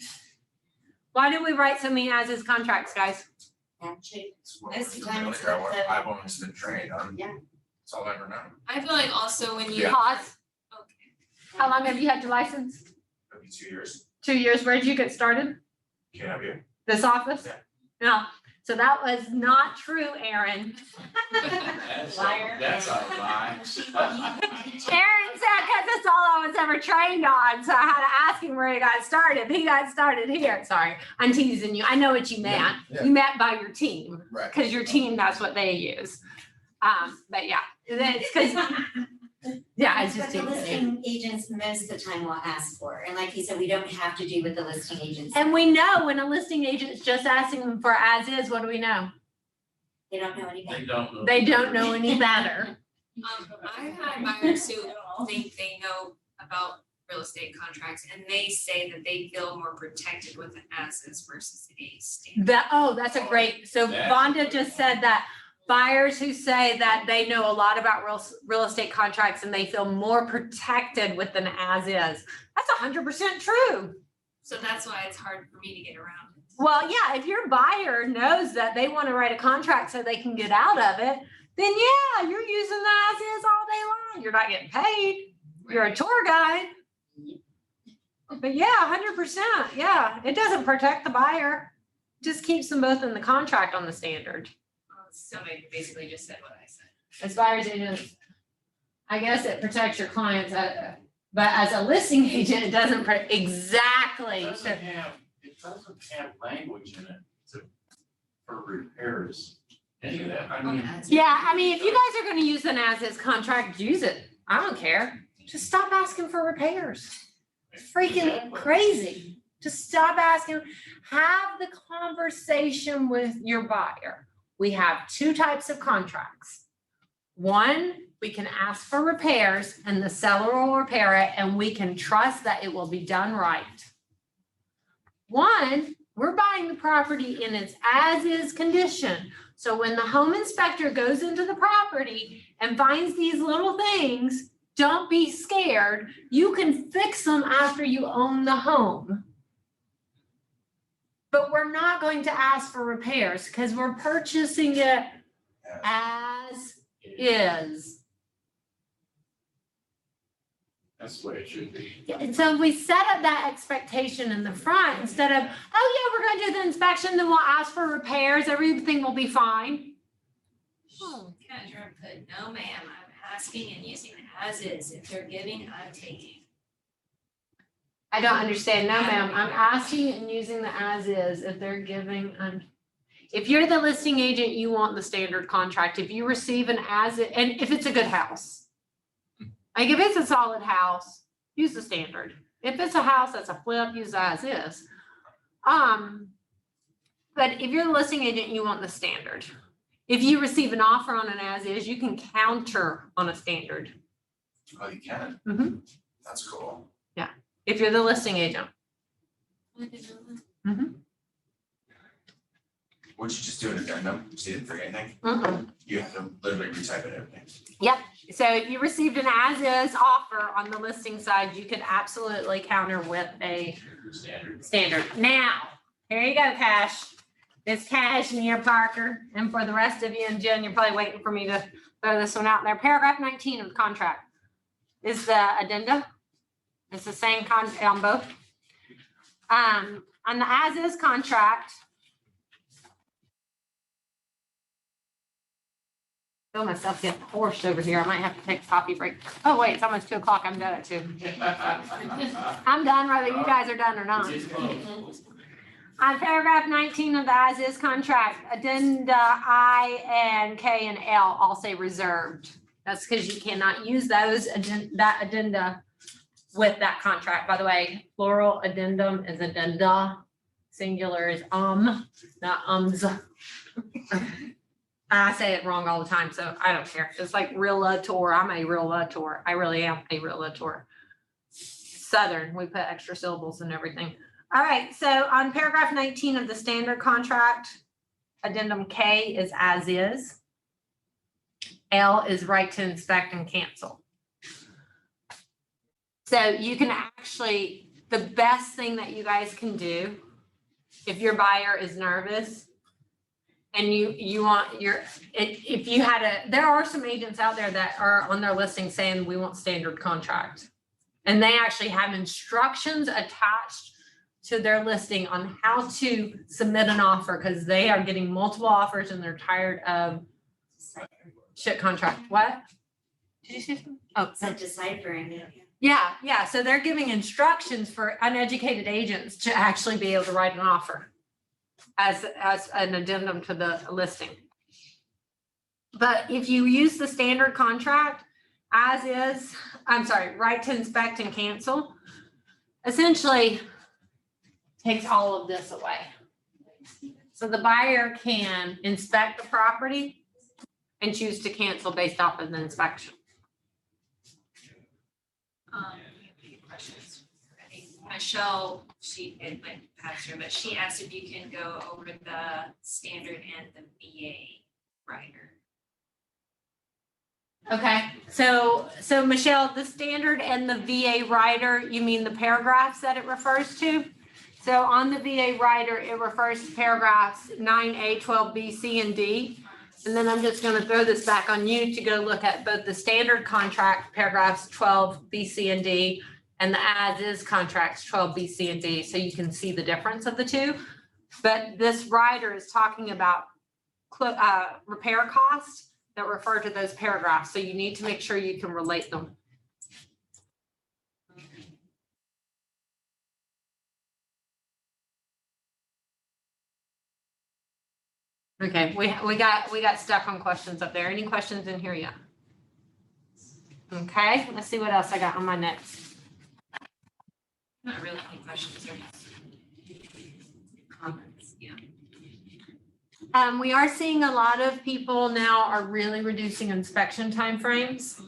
S1: Why do we write so many as-is contracts, guys?
S3: Actually,
S9: Most
S3: most times.
S9: I've always been trained on.
S3: Yeah.
S9: That's all I ever know.
S5: I feel like also when you.
S9: Yeah.
S1: Pause.
S5: Okay.
S1: How long have you had your license?
S9: Maybe 2 years.
S1: 2 years. Where did you get started?
S9: Can't have you.
S1: This office?
S9: Yeah.
S1: No. So that was not true, Aaron.
S2: Liar. That's a lie.
S1: Aaron said, because that's all I was ever trained on. So I had to ask him where he got started. He got started here. Sorry, I'm teasing you. I know what you meant.
S9: Yeah.
S1: You meant by your team,
S9: Right.
S1: because your team, that's what they use. But yeah, it's because, yeah, it's just
S3: But the
S1: teasing you.
S3: listing agents most of the time will ask for, and like you said, we don't have to do what the listing agents.
S1: And we know when a listing agent's just asking them for as is, what do we know?
S3: They don't know anything.
S2: They don't know.
S1: They don't know any better.
S5: I've had buyers who think they know about real estate contracts and they say that they feel more protected with an as-is versus a standard.
S1: That's a great, so Vonda just said that buyers who say that they know a lot about real estate contracts and they feel more protected with an as-is. That's 100% true.
S5: So that's why it's hard for me to get around it.
S1: Well, yeah, if your buyer knows that they want to write a contract so they can get out of it, then yeah, you're using the as-is all day long. You're not getting paid. You're a tour guide. But yeah, 100%. Yeah, it doesn't protect the buyer. Just keeps them both in the contract on the standard.
S5: Somebody basically just said what I said.
S1: As buyer's agents, I guess it protects your clients, but as a listing agent, it doesn't exactly.
S2: It doesn't have language in it for repairs. Any of that, I mean.
S1: Yeah, I mean, if you guys are gonna use an as-is contract, use it. I don't care. Just stop asking for repairs. It's freaking crazy. Just stop asking. Have the conversation with your buyer. We have two types of contracts. One we can ask for repairs and the seller will repair it and we can trust that it will be done right. One, we're buying the property in its as-is condition. So when the home inspector goes into the property and finds these little things, don't be scared. You can fix them after you own the home. But we're not going to ask for repairs because we're purchasing it as is.
S2: That's the way it should be.
S1: Yeah, and so we set up that expectation in the front instead of, oh yeah, we're gonna do the inspection, then we'll ask for repairs, everything will be fine.
S5: Yeah, you're put, no ma'am, I'm asking and using as is. If they're giving, I'm taking.
S1: I don't understand. No, ma'am, I'm asking and using the as is if they're giving, if you're the listing agent, you want the standard contract. If you receive an as, and if it's a good house. Like if it's a solid house, use the standard. If it's a house that's a flip, use the as is. But if you're the listing agent, you want the standard. If you receive an offer on an as is, you can counter on a standard.
S9: Oh, you can?
S1: Mhm.
S9: That's cool.
S1: If you're the listing agent.
S9: Would you just do an addendum, so you didn't forget anything?
S1: Mhm.
S9: You have to literally retype it everything.
S1: Yep, so if you received an as-is offer on the listing side, you could absolutely counter with a standard. Now, here you go, Cash. It's Cashmere Parker, and for the rest of you and Jen, you're probably waiting for me to throw this one out there. Paragraph 19 of the contract is the addenda. It's the same on both. On the as-is contract, feel myself getting hoarse over here. I might have to take a coffee break. Oh, wait, it's almost 2 o'clock. I'm done at 2. I'm done whether you guys are done or not. On paragraph 19 of the as-is contract, addenda I and K and L all say reserved. That's because you cannot use those, that addenda with that contract. By the way, plural addendum is addenda. Singular is not ums. I say it wrong all the time, so I don't care. It's like realtor. I'm a realtor. I really am a realtor. Southern, we put extra syllables and everything. All right, so on paragraph 19 of the standard contract, addendum K is as is. L is right to inspect and cancel. So you can actually, the best thing that you guys can do if your buyer is nervous and you want your, if you had there are some agents out there that are on their listing saying we want standard contract. And they actually have instructions attached to their listing on how to submit an offer because they are getting multiple offers and they're tired of shit contract. What? Did you see something? Oh,
S3: Said deciphering it.
S1: yeah. So they're giving instructions for uneducated agents to actually be able to write an offer as an addendum to the listing. But if you use the standard contract as is, right to inspect and cancel, essentially takes all of this away. So the buyer can inspect the property and choose to cancel based off of the inspection.
S5: Questions. Michelle, it went past her, but she asked if you can go over the standard and the VA rider.
S1: Okay, so Michelle, the standard and the VA rider, you mean the paragraphs that it refers to? So on the VA rider, it refers to paragraphs 9A, 12B, C, and D. And then I'm just going to throw this back on you to go look at both the standard contract paragraphs 12B, C, and D, and the as-is contracts 12B, C, and D, so you can see the difference of the two. But this rider is talking about repair costs that refer to those paragraphs, so you need to make sure you can relate them. Okay, we got stuck on questions up there. Any questions in here yet? Okay, let's see what else I got on my notes.
S5: Not really any questions or comments, yeah.
S1: We are seeing a lot of people now are really reducing inspection timeframes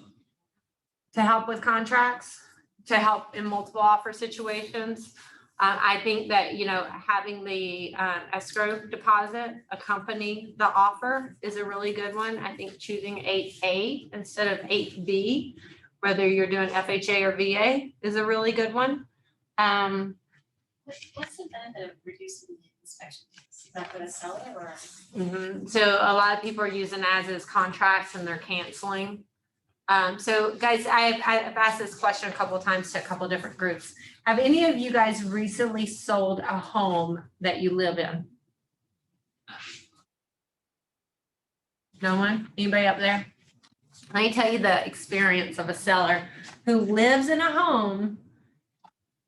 S1: to help with contracts, to help in multiple offer situations. I think that, you know, having the escrow deposit accompany the offer is a really good one. I think choosing 8A instead of 8B, whether you're doing FHA or VA, is a really good one.
S7: What's the benefit of reducing the inspection? Is that for the seller or?
S1: So a lot of people are using as-is contracts and they're canceling. So guys, I've asked this question a couple of times to a couple of different groups. Have any of you guys recently sold a home that you live in? No one? Anybody up there? Let me tell you the experience of a seller who lives in a home,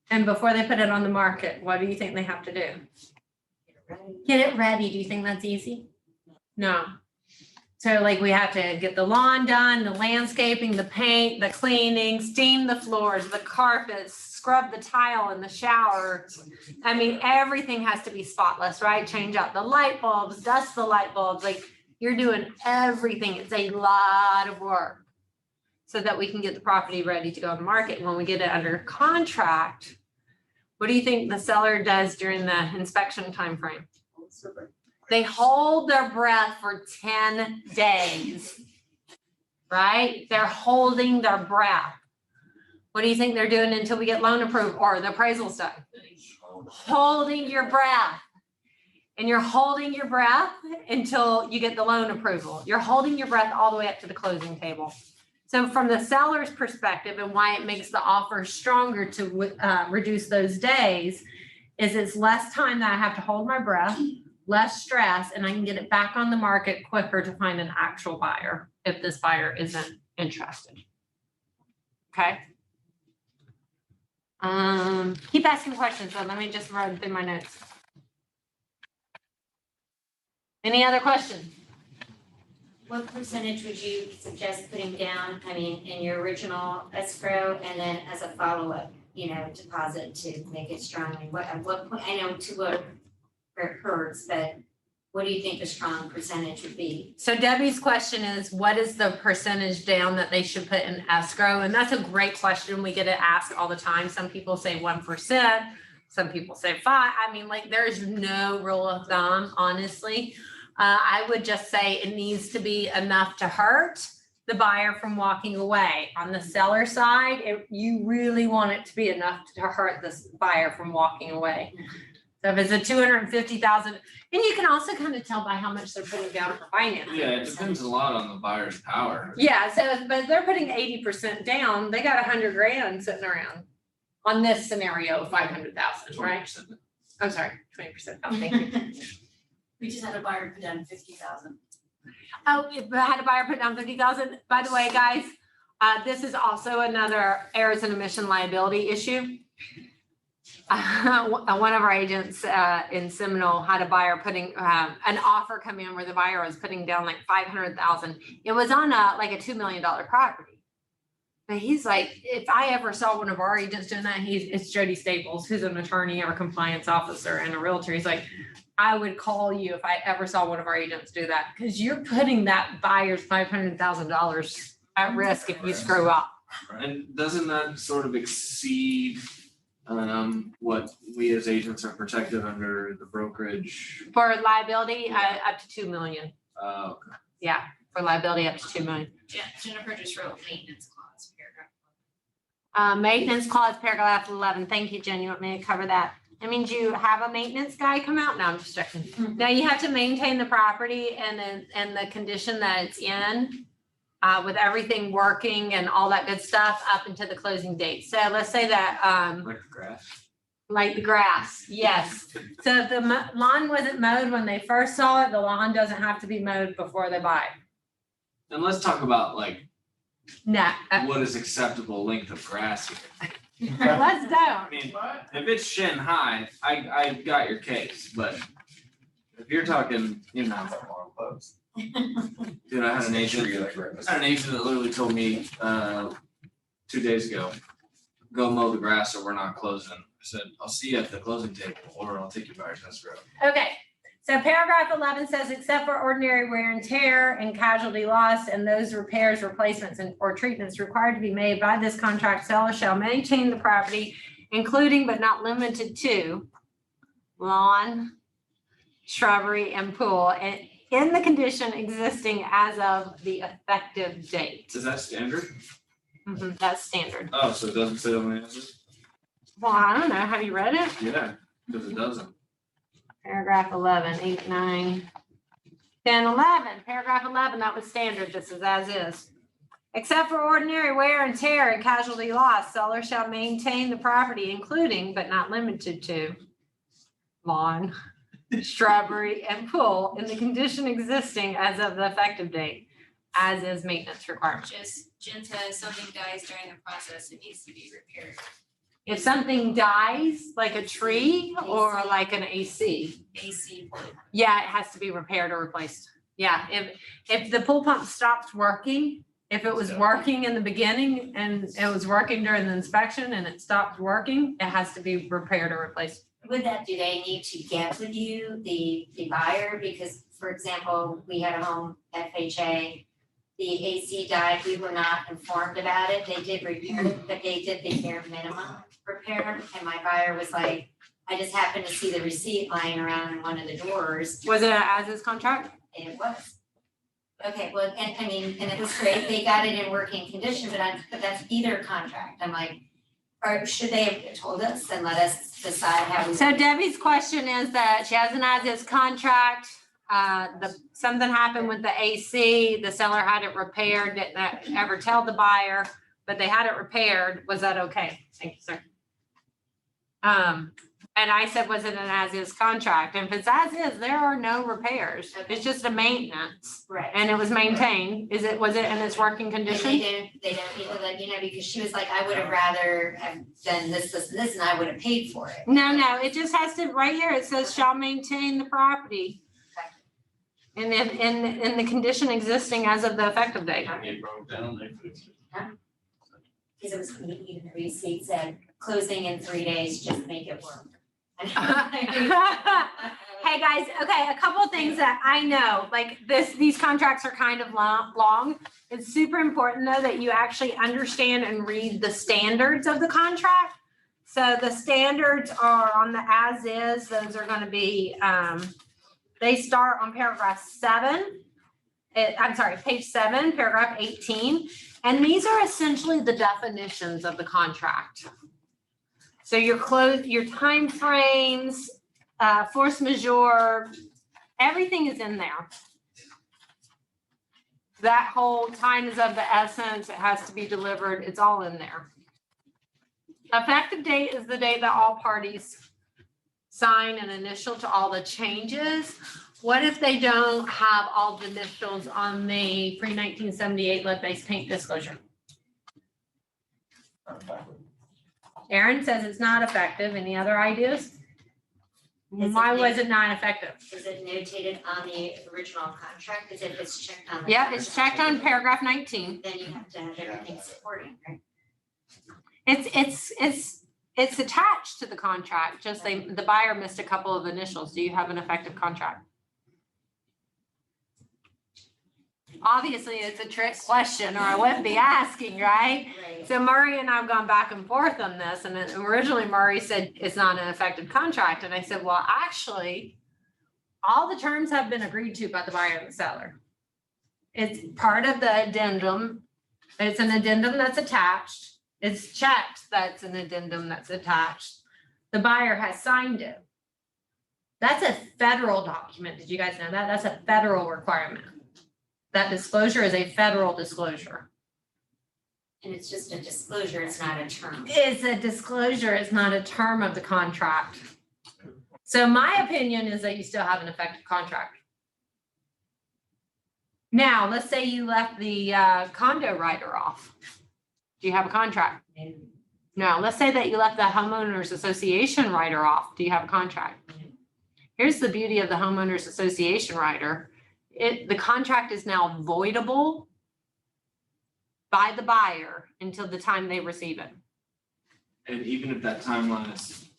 S1: and before they put it on the market, what do you think they have to do? Get it ready. Do you think that's easy? No. So like we have to get the lawn done, the landscaping, the paint, the cleaning, steam the floors, the carpets, scrub the tile in the shower. I mean, everything has to be spotless, right? Change out the light bulbs, dust the light bulbs. Like you're doing everything. It's a lot of work so that we can get the property ready to go on the market. When we get it under contract, what do you think the seller does during the inspection timeframe? They hold their breath for 10 days, right? They're holding their breath. What do you think they're doing until we get loan approved or the appraisal's done? Holding your breath. And you're holding your breath until you get the loan approval. You're holding your breath all the way up to the closing table. So from the seller's perspective and why it makes the offer stronger to reduce those days is it's less time that I have to hold my breath, less stress, and I can get it back on the market quicker to find an actual buyer if this buyer isn't interested. Okay. Keep asking questions, so let me just run through my notes. Any other questions?
S3: What percentage would you suggest putting down, I mean, in your original escrow and then as a follow-up, you know, deposit to make it strong? I mean, at what point, I know to what it hurts, but what do you think a strong percentage would be?
S1: So Debbie's question is, what is the percentage down that they should put in escrow? And that's a great question. We get it asked all the time. Some people say 1%, some people say 5%. I mean, like there's no rule of thumb, honestly. I would just say it needs to be enough to hurt the buyer from walking away. On the seller side, you really want it to be enough to hurt this buyer from walking away. So if it's a 250,000, and you can also kind of tell by how much they're putting down for financing.
S4: Yeah, it depends a lot on the buyer's power.
S1: Yeah, so but they're putting 80% down. They got 100 grand sitting around on this scenario, 500,000, right?
S4: 20%.
S1: I'm sorry, 20%. Oh, thank you.
S6: We just had a buyer put down 50,000.
S1: Oh, I had a buyer put down 50,000. By the way, guys, this is also another errors and omission liability issue. One of our agents in Seminole had a buyer putting an offer come in where the buyer was putting down like 500,000. It was on like a $2 million property. But he's like, if I ever saw one of our agents doing that, it's Jody Staples, who's an attorney or a compliance officer and a realtor. He's like, I would call you if I ever saw one of our agents do that, because you're putting that buyer's $500,000 at risk if you screw up.
S4: And doesn't that sort of exceed what we as agents are protected under the brokerage?
S1: For liability, up to 2 million.
S4: Okay.
S1: Yeah, for liability up to 2 million.
S5: Yeah, Jennifer just wrote maintenance clause paragraph.
S1: Maintenance clause, paragraph 11. Thank you, Jen. You want me to cover that? I mean, do you have a maintenance guy come out? No, I'm just checking. Now you have to maintain the property and the condition that it's in, with everything working and all that good stuff up until the closing date. So let's say that,
S4: Like the grass.
S1: like the grass, yes. So if the lawn wasn't mowed when they first saw it, the lawn doesn't have to be mowed before they buy.
S4: And let's talk about like
S1: No,
S4: what is acceptable length of grass here.
S1: let's
S4: I
S1: don't.
S4: mean, if it's shin high, I got your case, but if you're talking, you know, dude, I had an agent that literally told me 2 days ago, go mow the grass or we're not closing. I said, I'll see you at the closing table or I'll take you by your escrow.
S1: Okay, So paragraph 11 says, except for ordinary wear and tear and casualty loss and those repairs, replacements, and or treatments required to be made by this contract, seller shall maintain the property, including but not limited to lawn, shrubbery, and pool, and in the condition existing as of the effective date.
S4: Is that standard?
S1: That's standard.
S4: Oh, so it doesn't say on the answer?
S1: Well, I don't know. Have you read it?
S4: Yeah, because it doesn't.
S1: Paragraph 11, 8, 9, 10, 11. Paragraph 11, that was standard. This is as is. Except for ordinary wear and tear and casualty loss, seller shall maintain the property, including but not limited to lawn, shrubbery, and pool in the condition existing as of the effective date, as is maintenance requirement.
S5: Just, Jen says something dies during the process, it needs to be repaired.
S1: If something dies, like a tree or like an AC,
S5: AC would.
S1: yeah, it has to be repaired or replaced. Yeah, if the pool pump stops working, if it was working in the beginning and it was working during the inspection and it stopped working, it has to be repaired or replaced.
S3: With that, do they need to get with you, the buyer? Because, for example, we had a home FHA, the AC died, we were not informed about it, they did repair it, but they did the bare minimum repair, and my buyer was like, I just happened to see the receipt lying around in one of the drawers,
S1: Was it an as-is contract?
S3: and it was. Okay, well, and I mean, and it was great, they got it in working condition, but that's either contract, I'm like, or should they have told us and let us decide how we.
S1: So Debbie's question is that she has an as-is contract. Something happened with the AC, the seller had it repaired, didn't ever tell the buyer, but they had it repaired. Was that okay? Thank you, sir. And I said, was it an as-is contract? And if it's as-is, there are no repairs. It's just a maintenance.
S3: Right.
S1: And it was maintained. Was it in its working
S3: And
S1: condition?
S3: they don't even let you know, because she was like, I would have rather have done this, and this, and I would have paid for it.
S1: No, it just has to, right here, it says shall maintain the property. And then in the condition existing as of the effective date.
S2: It broke down, they fixed it.
S3: Because it was, even the receipt said, closing in 3 days, just make it work.
S1: Hey guys, okay, a couple of things that I know, like these contracts are kind of long. It's super important though that you actually understand and read the standards of the contract. So the standards are on the as is, those are gonna be, they start on paragraph 7. Page 7, paragraph 18. And these are essentially the definitions of the contract. So your timeframes, force majeure, everything is in there. That whole time is of the essence, it has to be delivered, it's all in there. Effective date is the date that all parties sign an initial to all the changes. What if they don't have all the initials on the pre-1978 lead-based paint disclosure? Aaron says it's not effective. Any other ideas? Why was it not effective?
S3: Is it notated on the original contract? Is it, if it's checked on the.
S1: Yeah, it's checked on paragraph 19.
S3: Then you have to have everything supporting, right?
S1: It's attached to the contract, just the buyer missed a couple of initials. Do you have an effective contract? Obviously, it's a trick question or I wouldn't be asking, right?
S3: Right.
S1: So Murray and I have gone back and forth on this, and then originally Murray said it's not an effective contract, and I said, well, actually, all the terms have been agreed to by the buyer and the seller. It's part of the addendum. It's an addendum that's attached. It's checked that's an addendum that's attached. The buyer has signed it. That's a federal document. Did you guys know that? That's a federal requirement. That disclosure is a federal disclosure.
S3: And it's just a disclosure, it's not a term.
S1: It's a disclosure, it's not a term of the contract. So my opinion is that you still have an effective contract. Now, let's say you left the condo rider off. Do you have a contract? No, let's say that you left the homeowners association rider off. Do you have a contract? Here's the beauty of the homeowners association rider. The contract is now voidable by the buyer until the time they receive it.
S4: And even if that timeline is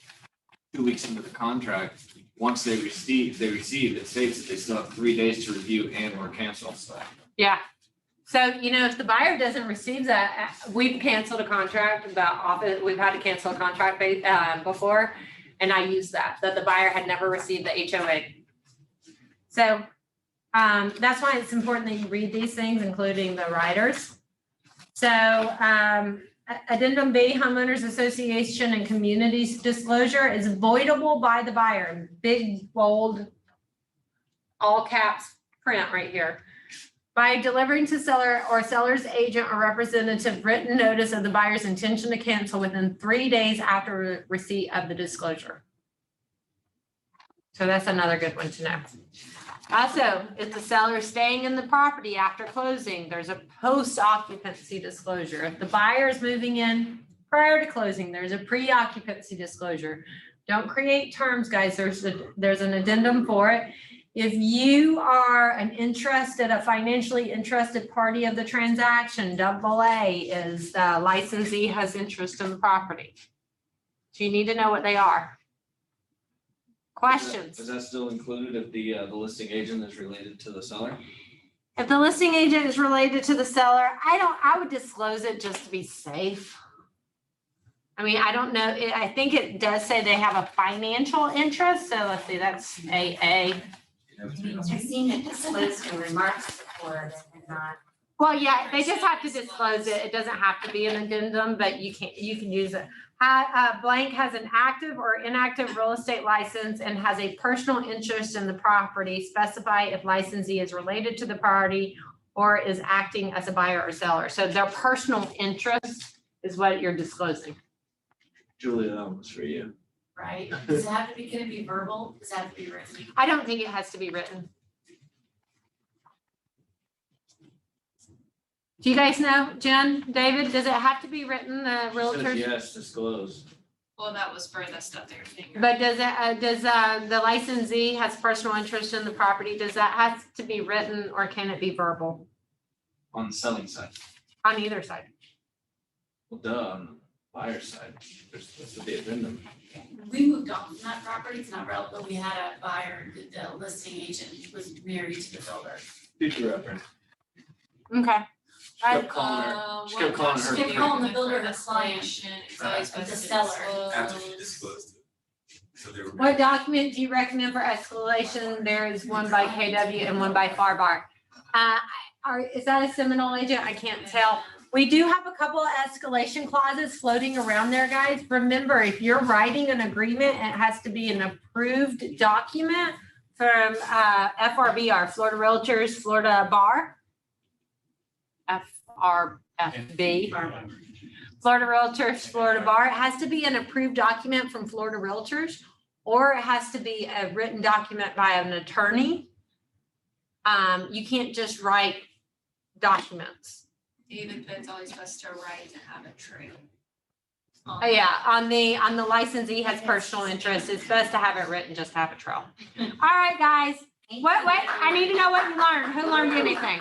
S4: 2 weeks into the contract, once they receive, it states that they still have 3 days to review and or cancel.
S1: Yeah. So, you know, if the buyer doesn't receive that, we've canceled a contract we've had to cancel a contract before. And I used that the buyer had never received the HOA. So that's why it's important that you read these things, including the riders. So addendum B, homeowners association and communities disclosure is voidable by the buyer. Big, bold, all caps print right here. By delivering to seller or seller's agent or representative written notice of the buyer's intention to cancel within 3 days after receipt of the disclosure. So that's another good one to know. Also, if the seller is staying in the property after closing, there's a post-occupancy disclosure. If the buyer is moving in prior to closing, there's a pre-occupancy disclosure. Don't create terms, guys. There's an addendum for it. If you are a financially interested party of the transaction, AA is the licensee has interest in the property. So you need to know what they are. Questions?
S4: Is that still included if the listing agent is related to the seller?
S1: If the listing agent is related to the seller, I would disclose it just to be safe. I mean, I don't know. I think it does say they have a financial interest. So let's see, that's AA.
S3: I've seen it disclosed in remarks before and not.
S1: Well, yeah, they just have to disclose it. It doesn't have to be an addendum, but you can use it. Blank has an active or inactive real estate license and has a personal interest in the property. Specify if licensee is related to the party or is acting as a buyer or seller. So their personal interest is what you're disclosing.
S4: Julia, that was for you.
S10: Right? Does it have to be, can it be verbal? Does it have to be written?
S1: I don't think it has to be written. Do you guys know, Jen, David, does it have to be written, the
S4: Says
S1: realtor?
S4: yes, disclose.
S5: Well, that was for the stuff they were saying.
S1: But does the licensee has personal interest in the property, does that have to be written or can it be verbal
S4: On the selling side.
S1: on either side?
S4: Well, duh, on the buyer's side, there's supposed to be a addendum.
S10: We moved on from that property, it's not relevant, we had a buyer, the listing agent was married to the builder.
S4: Future reference.
S1: Okay.
S4: She kept calling her. She kept calling her.
S10: She kept calling the builder the client.
S5: It's always
S10: The
S5: best to
S10: seller.
S9: After she disclosed it. So they were.
S1: What document do you recommend for escalation? There is one by KW and one by Farbar. Is that a Seminole agent? I can't tell. We do have a couple of escalation clauses floating around there, guys. Remember, if you're writing an agreement, it has to be an approved document from FRBR, Florida Realtors, Florida Bar. FRFB. Florida Realtors, Florida Bar. It has to be an approved document from Florida Realtors, or it has to be a written document by an attorney. You can't just write documents.
S5: Even if it's always best to write to have a trail.
S1: Oh, yeah, on the licensee has personal interest, it's best to have it written, just have a trail. All right, guys, what, I need to know what you learned. Who learned anything?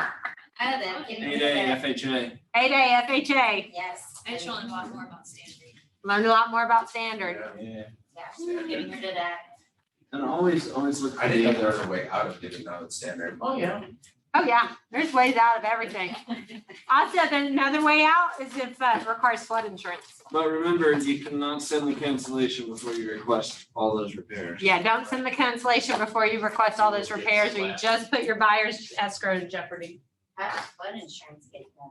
S3: Other than getting rid of
S4: 8A
S3: that.
S4: FHA.
S1: 8A FHA,
S3: Yes.
S5: I just learned a lot more about standard.
S1: learned a lot more about standard.
S4: Yeah.
S3: Yeah, getting rid of that.
S4: And always look for
S9: I didn't know
S4: the,
S9: there was a way out of getting out of the standard.
S2: Oh, yeah.
S1: Oh, yeah, there's ways out of everything. Also, then another way out is if it requires flood insurance.
S4: but remember, you cannot send the cancellation before you request all those repairs.
S1: Yeah, don't send the cancellation before you request all those repairs, or you just put your buyer's escrow in jeopardy.
S3: How does flood insurance get done?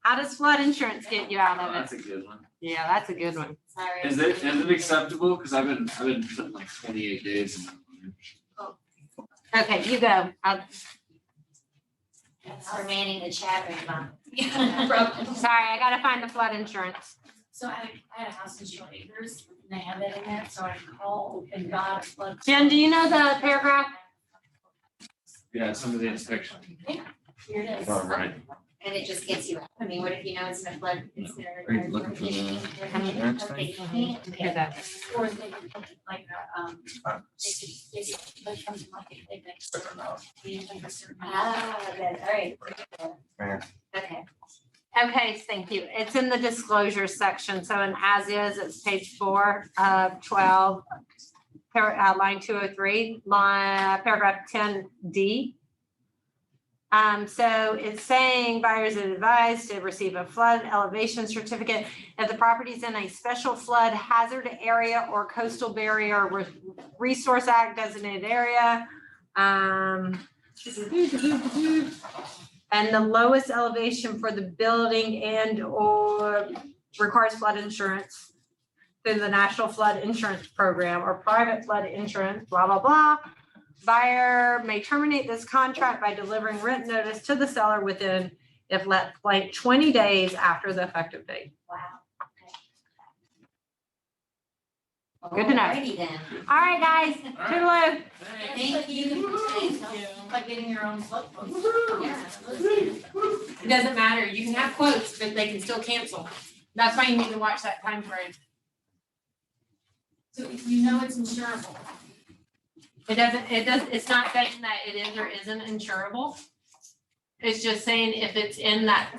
S1: How does flood insurance get you out
S4: Oh,
S1: of
S4: that's
S1: it?
S4: a good one.
S1: Yeah, that's a good one.
S3: Sorry.
S4: Is it acceptable? Cause I've been putting like 28 days in.
S1: Okay, you go.
S3: That's remaining the Chadwick bond.
S5: Yeah, probably.
S1: Sorry, I gotta find the flood insurance.
S10: So I had a house in Short Acres, and they have it in there, so I called and got a flood.
S1: Jen, do you know the paragraph?
S4: Yeah, some of the inspection.
S10: Here it is.
S9: Oh, right.
S3: And it just gets you out. I mean, what if you know it's in a flood, it's there.
S4: Are you looking for the insurance thing?
S1: Hear that.
S10: Or they could put it like a, they could put something like a big next to it.
S3: Ah, that's all right.
S9: Yeah.
S3: Okay.
S1: Okay, thank you. It's in the disclosure section. So in as is, it's page 4 of 12. line 203, paragraph 10D. So it's saying buyers are advised to receive a flood elevation certificate if the property is in a special flood hazard area or coastal barrier resource act designated area. And the lowest elevation for the building and or requires flood insurance through the National Flood Insurance Program or private flood insurance, blah, blah, blah. Buyer may terminate this contract by delivering written notice to the seller within, if let blank, 20 days after the effective date.
S3: Wow.
S1: Good to know.
S3: Alrighty then.
S1: All right, guys, toodaloo.
S3: Thank you.
S10: It's like getting your own flood book.
S1: It doesn't matter. You can have quotes, but they can still cancel. That's why you need to watch that time frame.
S10: So you know it's insurable.
S1: It's not saying that it is or isn't insurable. It's just saying if it's in that